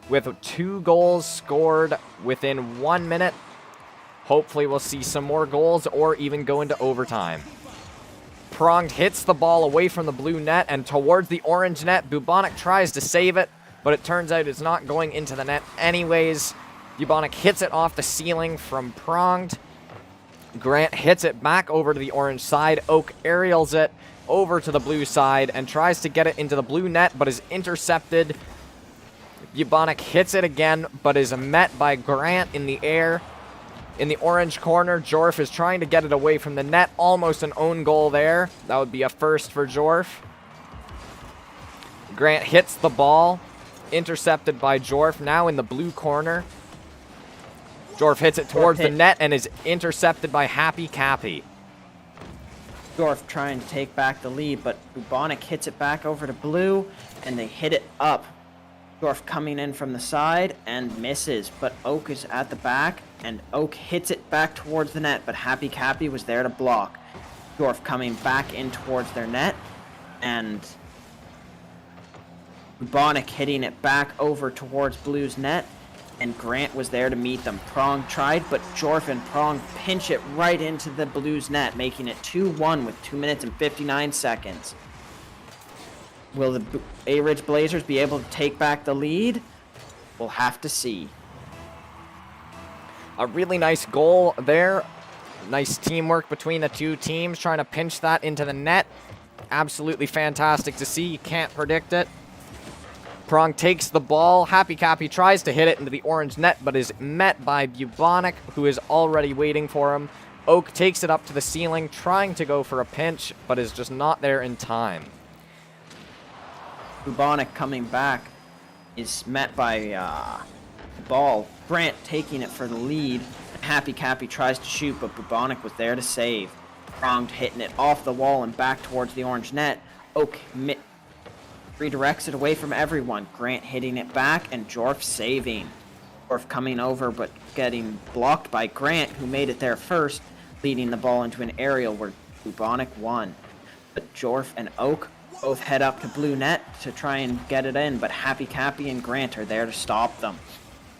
with 2 goals scored within 1 minute. Hopefully we'll see some more goals or even go into overtime. Pronged hits the ball away from the blue net and towards the orange net. Bubonic tries to save it, but it turns out it's not going into the net anyways. Bubonic hits it off the ceiling from Pronged. Grant hits it back over to the orange side. Oak aerials it over to the blue side and tries to get it into the blue net, but is intercepted. Bubonic hits it again, but is met by Grant in the air. In the orange corner, Jorf is trying to get it away from the net. Almost an own goal there. That would be a first for Jorf. Grant hits the ball. Intercepted by Jorf, now in the blue corner. Jorf hits it towards the net and is intercepted by Happy Cappy. Jorf trying to take back the lead, but Bubonic hits it back over to blue, and they hit it up. Jorf coming in from the side and misses, but Oak is at the back, and Oak hits it back towards the net, but Happy Cappy was there to block. Jorf coming back in towards their net, and Bubonic hitting it back over towards Blue's net, and Grant was there to meet them. Prong tried, but Jorf and Prong pinch it right into the Blues net, making it 2-1 with 2 minutes and 59 seconds. Will the Bayridge Blazers be able to take back the lead? We'll have to see. A really nice goal there. Nice teamwork between the two teams, trying to pinch that into the net. Absolutely fantastic to see. You can't predict it. Prong takes the ball. Happy Cappy tries to hit it into the orange net, but is met by Bubonic, who is already waiting for him. Oak takes it up to the ceiling, trying to go for a pinch, but is just not there in time. Bubonic coming back is met by the ball. Grant taking it for the lead. Happy Cappy tries to shoot, but Bubonic was there to save. Pronged hitting it off the wall and back towards the orange net. Oak redirects it away from everyone. Grant hitting it back and Jorf saving. Jorf coming over but getting blocked by Grant, who made it there first, leading the ball into an aerial where Bubonic won. But Jorf and Oak both head up to blue net to try and get it in, but Happy Cappy and Grant are there to stop them.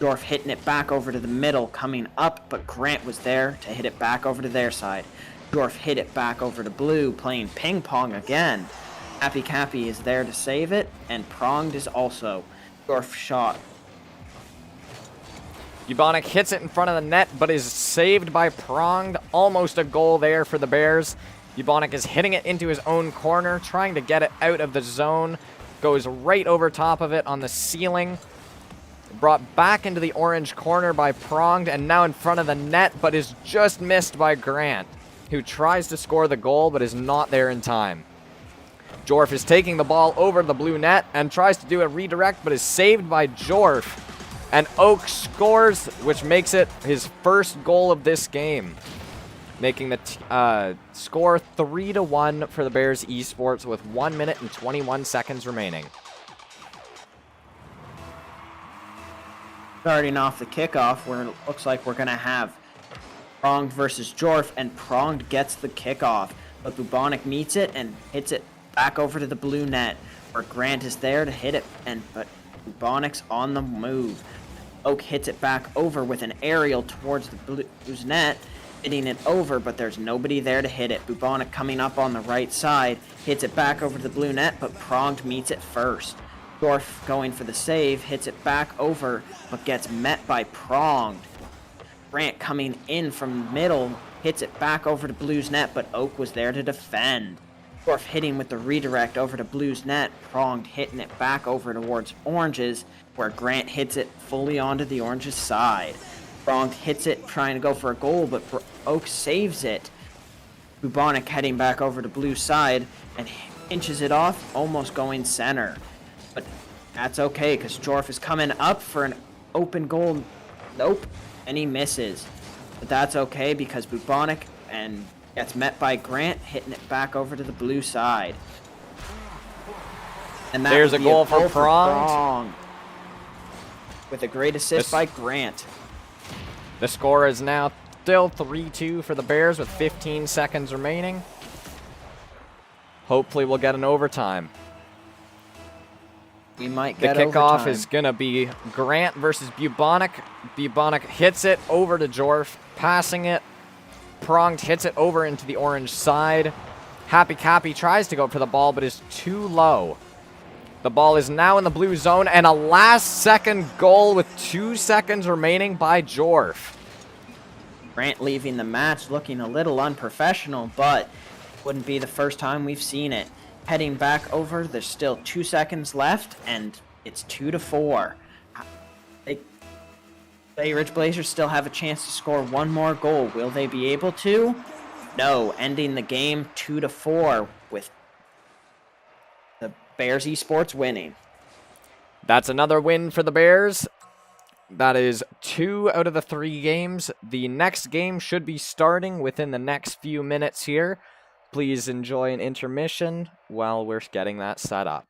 Jorf hitting it back over to the middle, coming up, but Grant was there to hit it back over to their side. Jorf hit it back over to blue, playing ping pong again. Happy Cappy is there to save it, and Pronged is also. Jorf shot. Bubonic hits it in front of the net, but is saved by Pronged. Almost a goal there for the Bears. Bubonic is hitting it into his own corner, trying to get it out of the zone. Goes right over top of it on the ceiling. Brought back into the orange corner by Pronged, and now in front of the net, but is just missed by Grant, who tries to score the goal, but is not there in time. Jorf is taking the ball over the blue net and tries to do a redirect, but is saved by Jorf. And Oak scores, which makes it his first goal of this game, making the score 3-1 for the Bears eSports with 1 minute and 21 seconds remaining. Starting off the kickoff, where it looks like we're going to have Pronged versus Jorf, and Pronged gets the kickoff, but Bubonic meets it and hits it back over to the blue net, where Grant is there to hit it, but Bubonic's on the move. Oak hits it back over with an aerial towards the Blues net, hitting it over, but there's nobody there to hit it. Bubonic coming up on the right side, hits it back over to the blue net, but Pronged meets it first. Jorf going for the save, hits it back over, but gets met by Pronged. Grant coming in from the middle, hits it back over to Blues net, but Oak was there to defend. Jorf hitting with the redirect over to Blues net, Pronged hitting it back over towards Orange's, where Grant hits it fully onto the Orange's side. Pronged hits it, trying to go for a goal, but Oak saves it. Bubonic heading back over to Blue's side and inches it off, almost going center. But that's okay, because Jorf is coming up for an open goal. Nope, and he misses. But that's okay because Bubonic and gets met by Grant, hitting it back over to the blue side. And that There's would a be goal for Pronged. Pronged. With a great assist by Grant. The score is now still 3-2 for the Bears with 15 seconds remaining. Hopefully we'll get an overtime. We might The get kickoff overtime. is going to be Grant versus Bubonic. Bubonic hits it over to Jorf, passing it. Pronged hits it over into the orange side. Happy Cappy tries to go for the ball, but is too low. The ball is now in the blue zone, and a last-second goal with 2 seconds remaining by Jorf. Grant leaving the match looking a little unprofessional, but wouldn't be the first time we've seen it. Heading back over, there's still 2 seconds left, and it's 2-4. Bayridge Blazers still have a chance to score one more goal. Will they be able to? No, ending the game 2-4 with the Bears eSports winning. That's another win for the Bears. That is 2 out of the 3 games. The next game should be starting within the next few minutes here. Please enjoy an intermission while we're getting that set up.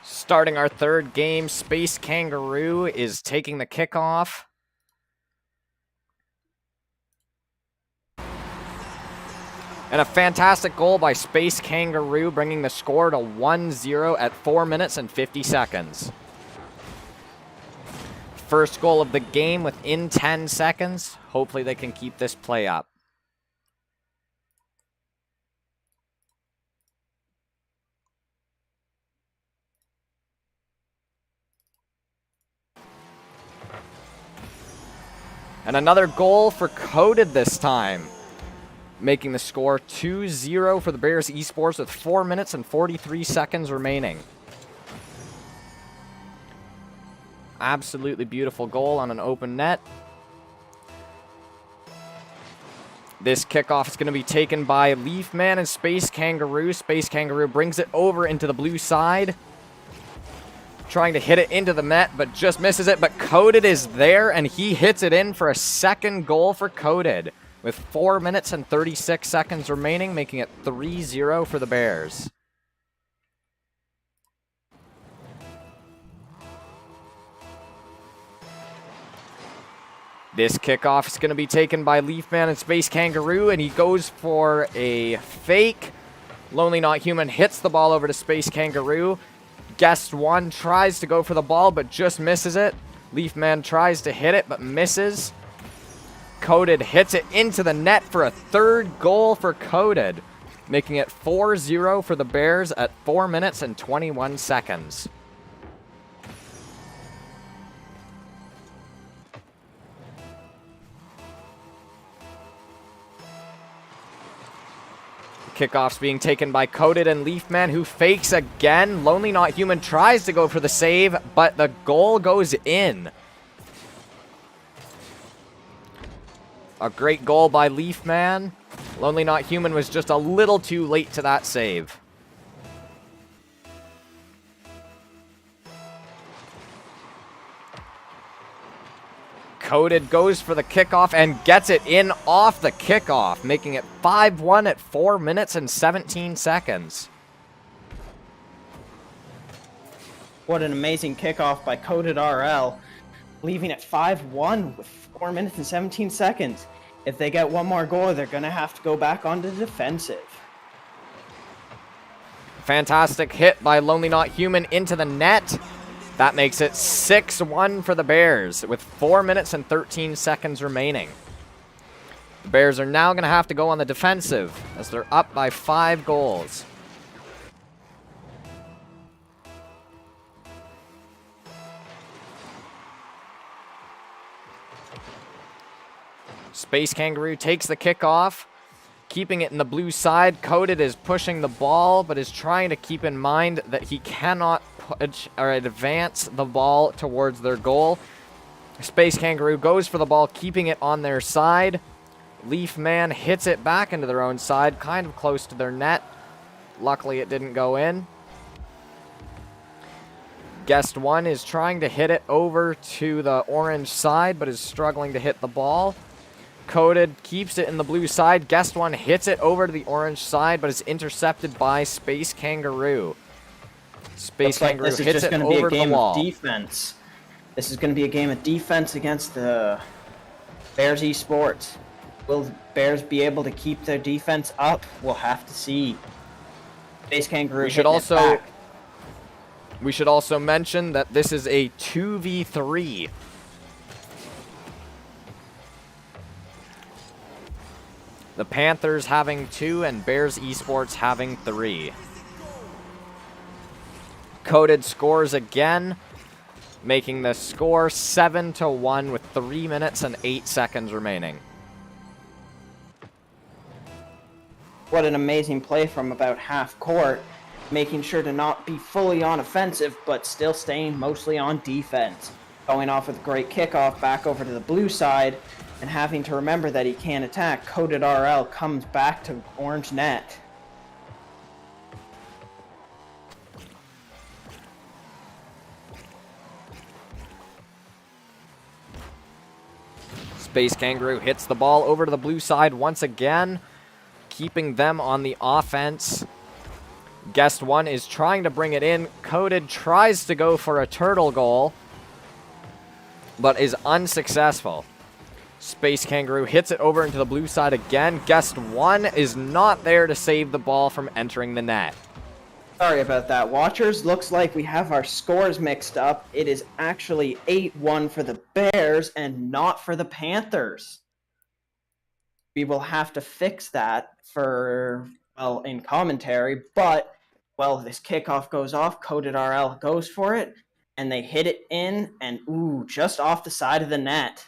Starting our third game, Space Kangaroo is taking the kickoff. And a fantastic goal by Space Kangaroo, bringing the score to 1-0 at 4 minutes and 50 seconds. First goal of the game within 10 seconds. Hopefully they can keep this play up. And another goal for Coded this time, making the score 2-0 for the Bears eSports with 4 minutes and 43 seconds remaining. Absolutely beautiful goal on an open net. This kickoff is going to be taken by Leafman and Space Kangaroo. Space Kangaroo brings it over into the blue side, trying to hit it into the net, but just misses it. But Coded is there, and he hits it in for a second goal for Coded, with 4 minutes and 36 seconds remaining, making it 3-0 for the Bears. This kickoff is going to be taken by Leafman and Space Kangaroo, and he goes for a fake. Lonely Not Human hits the ball over to Space Kangaroo. Guest one tries to go for the ball, but just misses it. Leafman tries to hit it, but misses. Coded hits it into the net for a third goal for Coded, making it 4-0 for the Bears at 4 minutes and 21 seconds. Kickoff's being taken by Coded and Leafman, who fakes again. Lonely Not Human tries to go for the save, but the goal goes in. A great goal by Leafman. Lonely Not Human was just a little too late to that save. Coded goes for the kickoff and gets it in off the kickoff, making it 5-1 at 4 minutes and 17 seconds. What an amazing kickoff by Coded RL, leaving it 5-1 with 4 minutes and 17 seconds. If they get one more goal, they're going to have to go back onto the defensive. Fantastic hit by Lonely Not Human into the net. That makes it 6-1 for the Bears with 4 minutes and 13 seconds remaining. The Bears are now going to have to go on the defensive as they're up by 5 goals. Space Kangaroo takes the kickoff, keeping it in the blue side. Coded is pushing the ball, but is trying to keep in mind that he cannot push or advance the ball towards their goal. Space Kangaroo goes for the ball, keeping it on their side. Leafman hits it back into their own side, kind of close to their net. Luckily, it didn't go in. Guest 1 is trying to hit it over to the orange side, but is struggling to hit the ball. Coded keeps it in the blue side. Guest 1 hits it over to the orange side, but is intercepted by Space Kangaroo. Space Kangaroo hits it over the wall. Defense. This is going to be a game of defense against the Bears eSports. Will the Bears be able to keep their defense up? We'll have to see. Space Kangaroo. We should also mention that this is a 2v3. The Panthers having 2 and Bears eSports having 3. Coded scores again, making the score 7-1 with 3 minutes and 8 seconds remaining. What an amazing play from about half court, making sure to not be fully on offensive, but still staying mostly on defense. Going off with a great kickoff back over to the blue side, and having to remember that he can't attack. Coded RL comes back to orange net. Space Kangaroo hits the ball over to the blue side once again, keeping them on the offense. Guest 1 is trying to bring it in. Coded tries to go for a turtle goal, but is unsuccessful. Space Kangaroo hits it over into the blue side again. Guest 1 is not there to save the ball from entering the net. Sorry about that, watchers. Looks like we have our scores mixed up. It is actually 8-1 for the Bears and not for the Panthers. We will have to fix that in commentary, but, this kickoff goes off. Coded RL goes for it, and they hit it in, and just off the side of the net.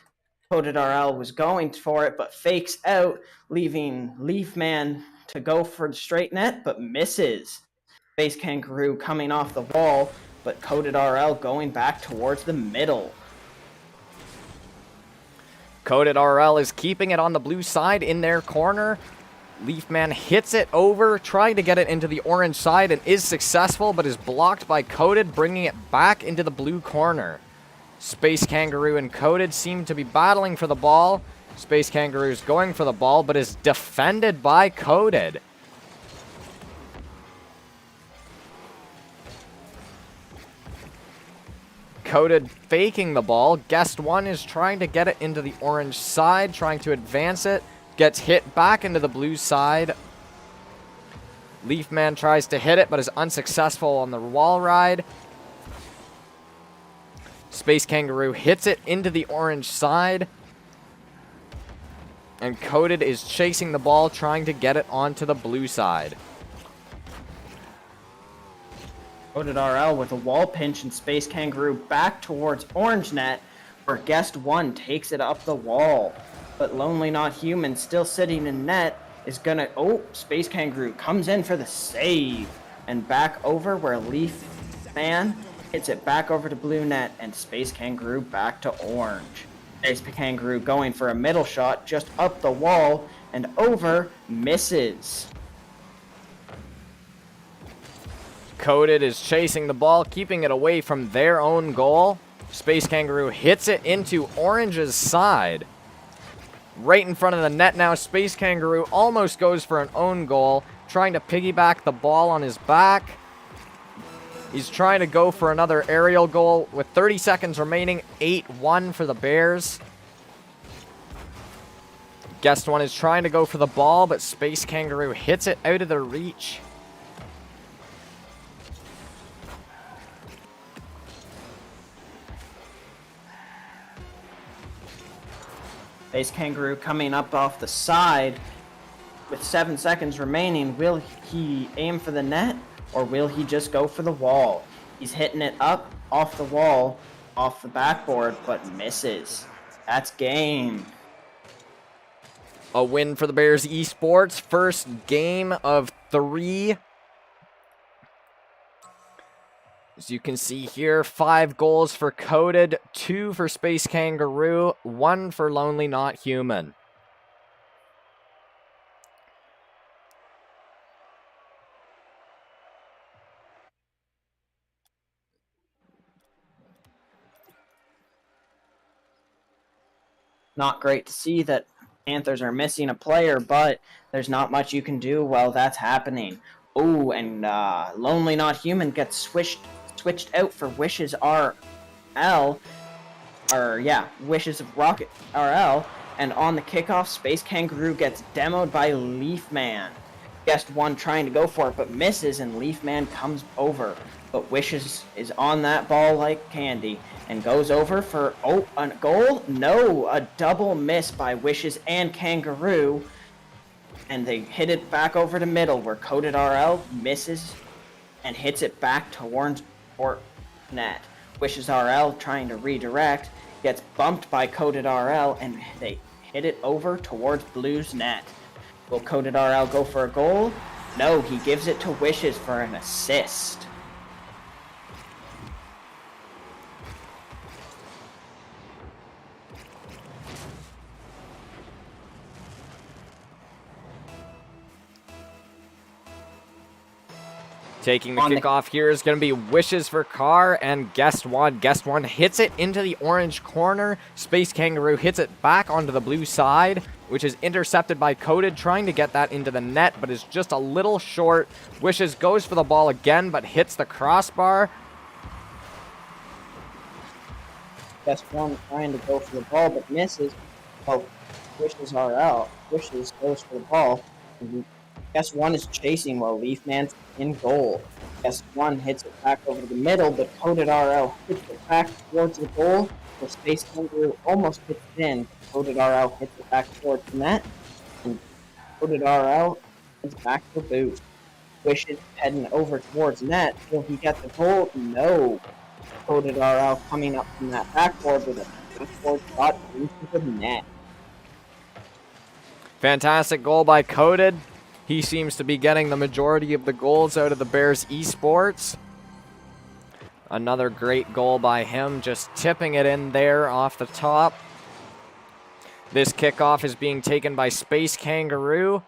Coded RL was going for it, but fakes out, leaving Leafman to go for the straight net, but misses. Space Kangaroo coming off the wall, but Coded RL going back towards the middle. Coded RL is keeping it on the blue side in their corner. Leafman hits it over, trying to get it into the orange side, and is successful, but is blocked by Coded, bringing it back into the blue corner. Space Kangaroo and Coded seem to be battling for the ball. Space Kangaroo is going for the ball, but is defended by Coded. Coded faking the ball. Guest 1 is trying to get it into the orange side, trying to advance it. Gets hit back into the blue side. Leafman tries to hit it, but is unsuccessful on the wall ride. Space Kangaroo hits it into the orange side. And Coded is chasing the ball, trying to get it onto the blue side. Coded RL with a wall pinch, and Space Kangaroo back towards orange net, where Guest 1 takes it up the wall. But Lonely Not Human still sitting in net, is gonna, oh, Space Kangaroo comes in for the save. And back over where Leaf Man hits it back over to blue net, and Space Kangaroo back to orange. Space Kangaroo going for a middle shot just up the wall and over, misses. Coded is chasing the ball, keeping it away from their own goal. Space Kangaroo hits it into Orange's side. Right in front of the net now, Space Kangaroo almost goes for an own goal, trying to piggyback the ball on his back. He's trying to go for another aerial goal with 30 seconds remaining, 8-1 for the Bears. Guest one is trying to go for the ball, but Space Kangaroo hits it out of their reach. Space Kangaroo coming up off the side with 7 seconds remaining. Will he aim for the net or will he just go for the wall? He's hitting it up off the wall, off the backboard, but misses. That's game. A win for the Bears eSports. First game of 3. As you can see here, 5 goals for Coded, 2 for Space Kangaroo, 1 for Lonely Not Human. Not great to see that Panthers are missing a player, but there's not much you can do while that's happening. Oh, and Lonely Not Human gets switched out for Wishes RL, Wishes of Rocket RL, and on the kickoff, Space Kangaroo gets demoed by Leaf Man. Guest one trying to go for it, but misses, and Leaf Man comes over. But Wishes is on that ball like candy and goes over for, a goal? No, a double miss by Wishes and Kangaroo. And they hit it back over to middle where Coded RL misses and hits it back towards net. Wishes RL trying to redirect, gets bumped by Coded RL, and they hit it over towards Blue's net. Will Coded RL go for a goal? No, he gives it to Wishes for an assist. Taking the kickoff here is going to be Wishes for Car and Guest One. Guest One hits it into the orange corner. Space Kangaroo hits it back onto the blue side, which is intercepted by Coded, trying to get that into the net, but is just a little short. Wishes goes for the ball again, but hits the crossbar. Guest One trying to go for the ball, but misses. Oh, Wishes RL. Wishes goes for the ball. Guest One is chasing while Leaf Man's in goal. Guest One hits it back over the middle, but Coded RL hits it back towards the goal, where Space Kangaroo almost hits it in. Coded RL hits it back towards the net, and Coded RL hits back for boost. Wishes heading over towards net. Will he get the goal? No. Coded RL coming up from that backboard with a backboard shot into the net. Fantastic goal by Coded. He seems to be getting the majority of the goals out of the Bears eSports. Another great goal by him, just tipping it in there off the top. This kickoff is being taken by Space Kangaroo.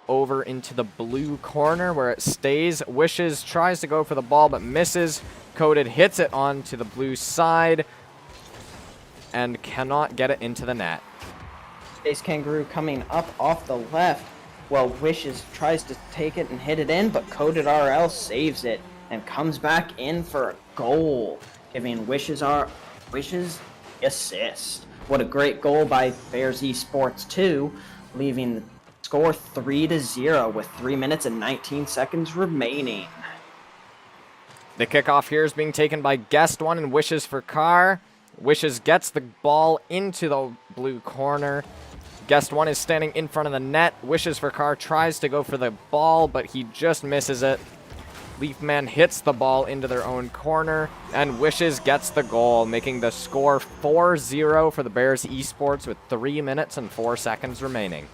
Over into the blue corner where it stays. Wishes tries to go for the ball but misses. Coded hits it onto the blue side and cannot get it into the net. Space Kangaroo coming up off the left. Well, Wishes tries to take it and hit it in, but Coded RL saves it and comes back in for a goal, giving Wishes assist. What a great goal by Bears eSports 2, leaving the score 3-0 with 3 minutes and 19 seconds remaining. The kickoff here is being taken by Guest One and Wishes for Car. Wishes gets the ball into the blue corner. Guest One is standing in front of the net. Wishes for Car tries to go for the ball, but he just misses it. Leafman hits the ball into their own corner, and Wishes gets the goal, making the score 4-0 for the Bears eSports with 3 minutes and 4 seconds remaining.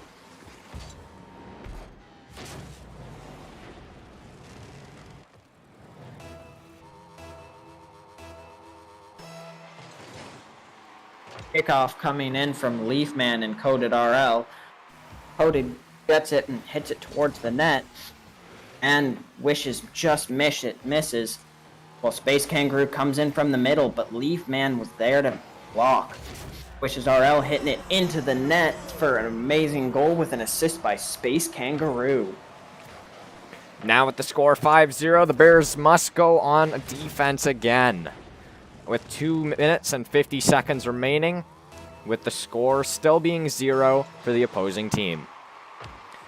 Kickoff coming in from Leafman and Coded RL. Coded gets it and hits it towards the net. And Wishes just misses. Well, Space Kangaroo comes in from the middle, but Leafman was there to block. Wishes RL hitting it into the net for an amazing goal with an assist by Space Kangaroo. Now with the score 5-0, the Bears must go on defense again. With 2 minutes and 50 seconds remaining, with the score still being 0 for the opposing team.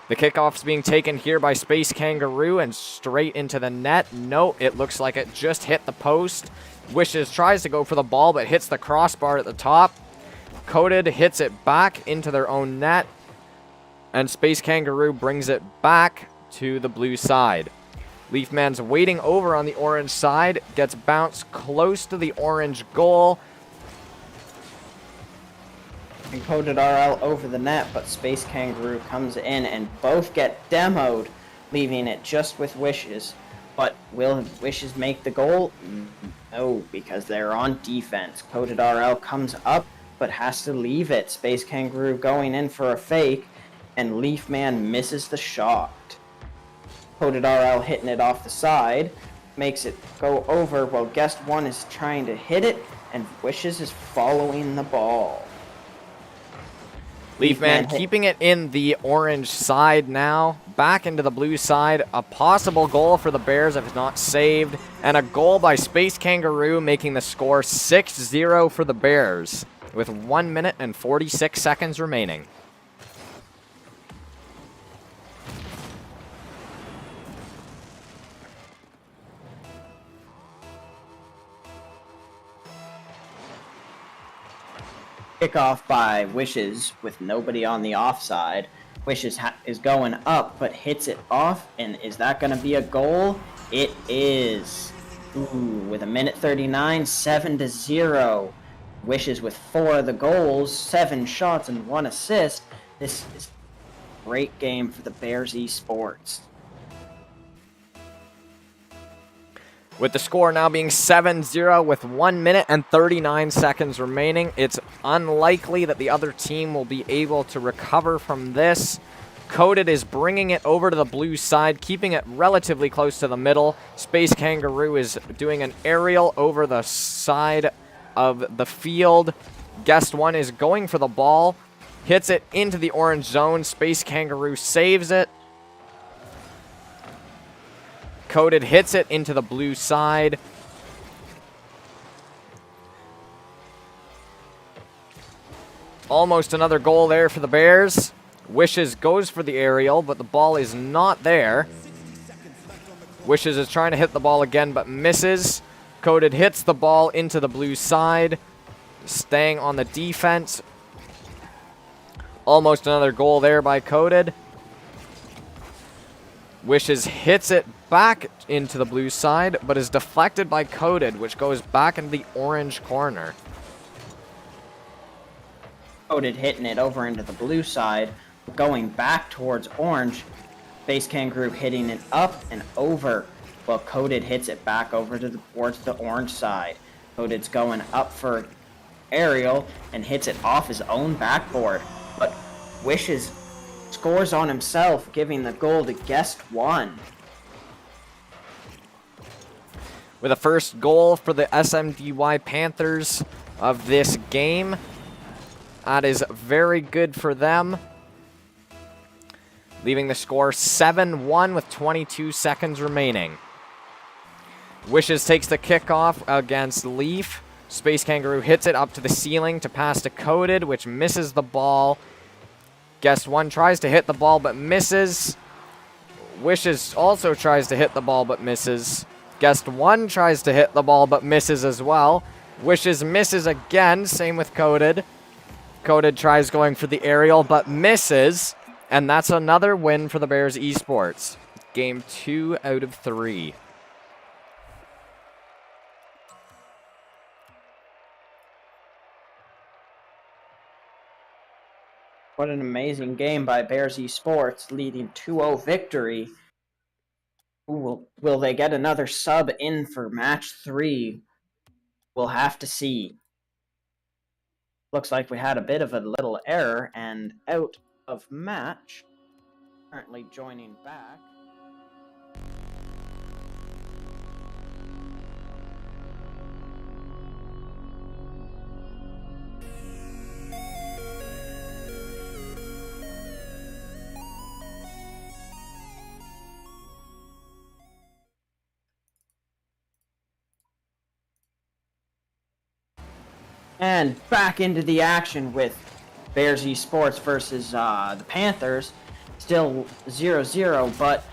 The kickoff's being taken here by Space Kangaroo and straight into the net. No, it looks like it just hit the post. Wishes tries to go for the ball, but hits the crossbar at the top. Coded hits it back into their own net, and Space Kangaroo brings it back to the blue side. Leafman's waiting over on the orange side, gets bounced close to the orange goal. And Coded RL over the net, but Space Kangaroo comes in and both get demoed, leaving it just with Wishes. But will Wishes make the goal? No, because they're on defense. Coded RL comes up, but has to leave it. Space Kangaroo going in for a fake, and Leafman misses the shot. Coded RL hitting it off the side, makes it go over while Guest 1 is trying to hit it, and Wishes is following the ball. Leafman keeping it in the orange side now, back into the blue side. A possible goal for the Bears if it's not saved, and a goal by Space Kangaroo making the score 6-0 for the Bears with 1 minute and 46 seconds remaining. Kickoff by Wishes with nobody on the offside. Wishes is going up, but hits it off, and is that going to be a goal? It is. Ooh, with a minute 39, 7-0. Wishes with 4 of the goals, 7 shots, and 1 assist. This is a great game for the Bears eSports. With the score now being 7-0 with 1 minute and 39 seconds remaining, it's unlikely that the other team will be able to recover from this. Coded is bringing it over to the blue side, keeping it relatively close to the middle. Space Kangaroo is doing an aerial over the side of the field. Guest 1 is going for the ball, hits it into the orange zone. Space Kangaroo saves it. Coded hits it into the blue side. Almost another goal there for the Bears. Wishes goes for the aerial, but the ball is not there. Wishes is trying to hit the ball again, but misses. Coded hits the ball into the blue side, staying on the defense. Almost another goal there by Coded. Wishes hits it back into the blue side, but is deflected by Coded, which goes back into the orange corner. Coded hitting it over into the blue side, going back towards orange. Space Kangaroo hitting it up and over, while Coded hits it back over towards the orange side. Coded's going up for aerial and hits it off his own backboard, but Wishes scores on himself, giving the goal to Guest 1. With the first goal for the SMDY Panthers of this game. That is very good for them. Leaving the score 7-1 with 22 seconds remaining. Wishes takes the kickoff against Leaf. Space Kangaroo hits it up to the ceiling to pass to Coded, which misses the ball. Guest 1 tries to hit the ball but misses. Wishes also tries to hit the ball but misses. Guest 1 tries to hit the ball but misses as well. Wishes misses again, same with Coded. Coded tries going for the aerial but misses. And that's another win for the Bears eSports. Game 2 out of 3. What an amazing game by Bears eSports, leading 2-0 victory. Will they get another sub in for match 3? We'll have to see. Looks like we had a bit of a little error and out of match. Currently joining back. And back into the action with Bears eSports versus the Panthers. Still 0-0, but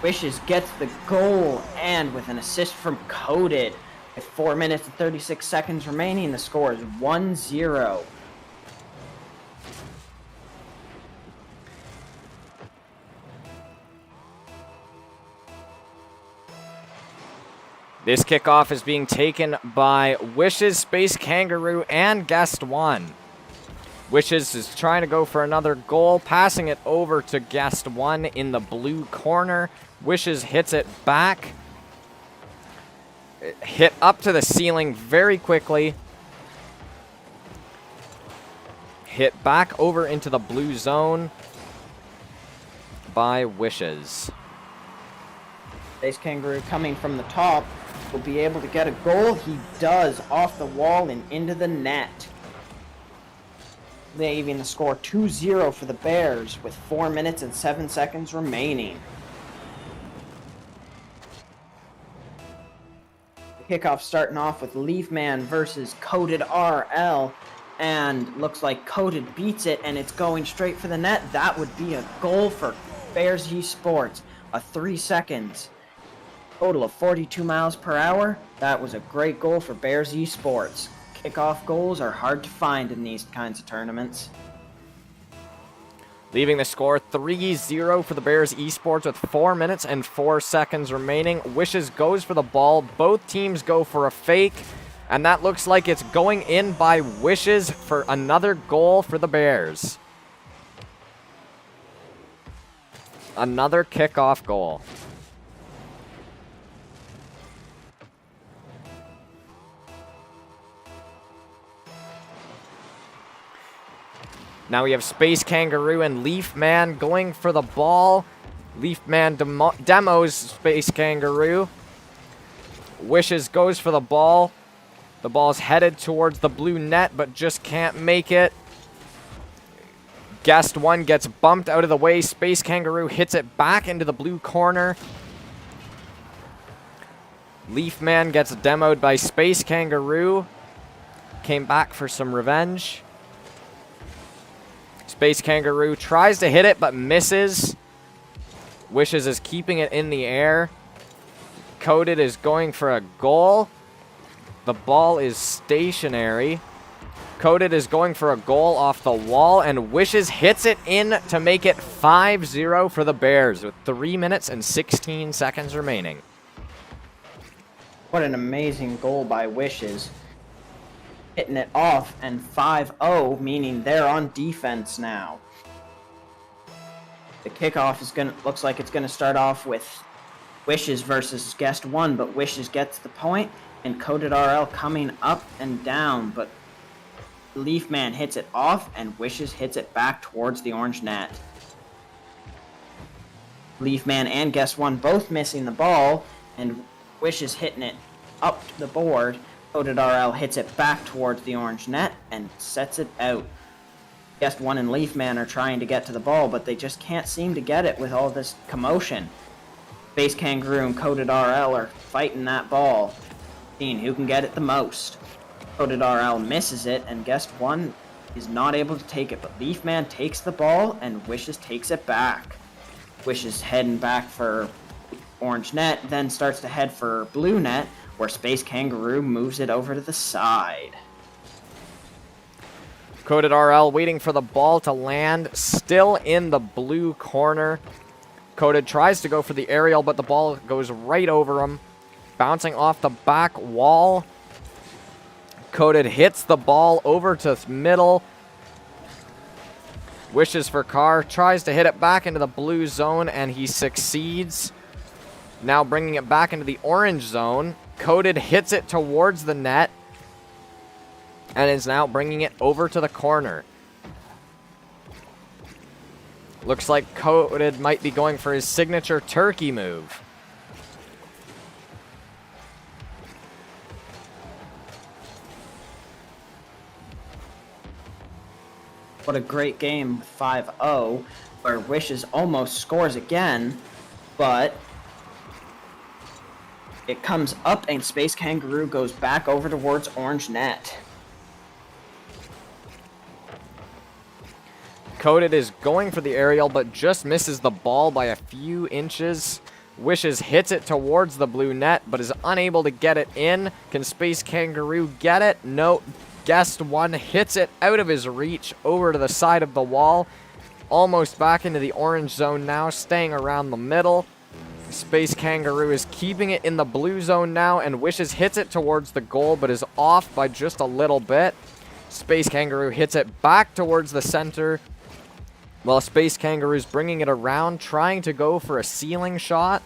Wishes gets the goal, and with an assist from Coded. With 4 minutes and 36 seconds remaining, the score is 1-0. This kickoff is being taken by Wishes, Space Kangaroo, and Guest 1. Wishes is trying to go for another goal, passing it over to Guest 1 in the blue corner. Wishes hits it back. It hit up to the ceiling very quickly. Hit back over into the blue zone by Wishes. Space Kangaroo coming from the top will be able to get a goal. He does, off the wall and into the net. Leaving the score 2-0 for the Bears with 4 minutes and 7 seconds remaining. The kickoff starting off with Leafman versus Coded RL. And looks like Coded beats it, and it's going straight for the net. That would be a goal for Bears eSports. 3 seconds. Total of 42 miles per hour. That was a great goal for Bears eSports. Kickoff goals are hard to find in these kinds of tournaments. Leaving the score 3-0 for the Bears eSports with 4 minutes and 4 seconds remaining. Wishes goes for the ball. Both teams go for a fake. And that looks like it's going in by Wishes for another goal for the Bears. Another kickoff goal. Now we have Space Kangaroo and Leafman going for the ball. Leafman demos Space Kangaroo. Wishes goes for the ball. The ball's headed towards the blue net, but just can't make it. Guest 1 gets bumped out of the way. Space Kangaroo hits it back into the blue corner. Leafman gets demoed by Space Kangaroo. Came back for some revenge. Space Kangaroo tries to hit it, but misses. Wishes is keeping it in the air. Coded is going for a goal. The ball is stationary. Coded is going for a goal off the wall, and Wishes hits it in to make it 5-0 for the Bears with 3 minutes and 16 seconds remaining. What an amazing goal by Wishes. Hitting it off, and 5-0, meaning they're on defense now. The kickoff is looks like it's gonna start off with Wishes versus Guest 1, but Wishes gets the point, and Coded RL coming up and down, but Leafman hits it off, and Wishes hits it back towards the orange net. Leafman and Guest 1 both missing the ball, and Wishes hitting it up the board. Coded RL hits it back towards the orange net and sets it out. Guest 1 and Leafman are trying to get to the ball, but they just can't seem to get it with all this commotion. Space Kangaroo and Coded RL are fighting that ball, seeing who can get it the most. Coded RL misses it, and Guest 1 is not able to take it, but Leafman takes the ball, and Wishes takes it back. Wishes heading back for orange net, then starts to head for blue net, where Space Kangaroo moves it over to the side. Coded RL waiting for the ball to land, still in the blue corner. Coded tries to go for the aerial, but the ball goes right over him, bouncing off the back wall. Coded hits the ball over to middle. Wishes for Carr, tries to hit it back into the blue zone, and he succeeds. Now bringing it back into the orange zone. Coded hits it towards the net. and is now bringing it over to the corner. Looks like Coded might be going for his signature turkey move. What a great game, 5-0, where Wishes almost scores again, but it comes up and Space Kangaroo goes back over towards orange net. Coded is going for the aerial, but just misses the ball by a few inches. Wishes hits it towards the blue net, but is unable to get it in. Can Space Kangaroo get it? No. Guest one hits it out of his reach over to the side of the wall. Almost back into the orange zone now, staying around the middle. Space Kangaroo is keeping it in the blue zone now, and Wishes hits it towards the goal, but is off by just a little bit. Space Kangaroo hits it back towards the center, while Space Kangaroo's bringing it around, trying to go for a ceiling shot.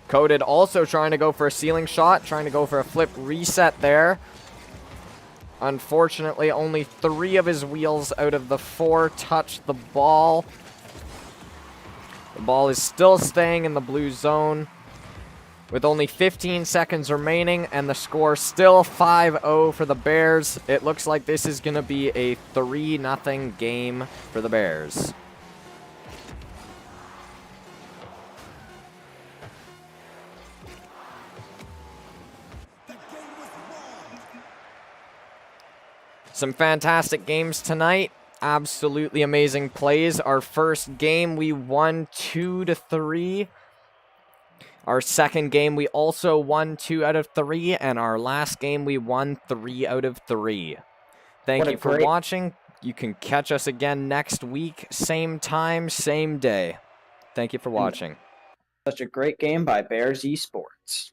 Coded also trying to go for a ceiling shot, trying to go for a flip reset there. Unfortunately, only 3 of his wheels out of the 4 touched the ball. The ball is still staying in the blue zone with only 15 seconds remaining, and the score still 5-0 for the Bears. It looks like this is going to be a 3-0 game for the Bears. Some fantastic games tonight. Absolutely amazing plays. Our first game, we won 2-3. Our second game, we also won 2 out of 3. And our last game, we won 3 out of 3. Thank you for watching. You can catch us again next week. Same time, same day. Thank you for watching. Such a great game by Bears eSports.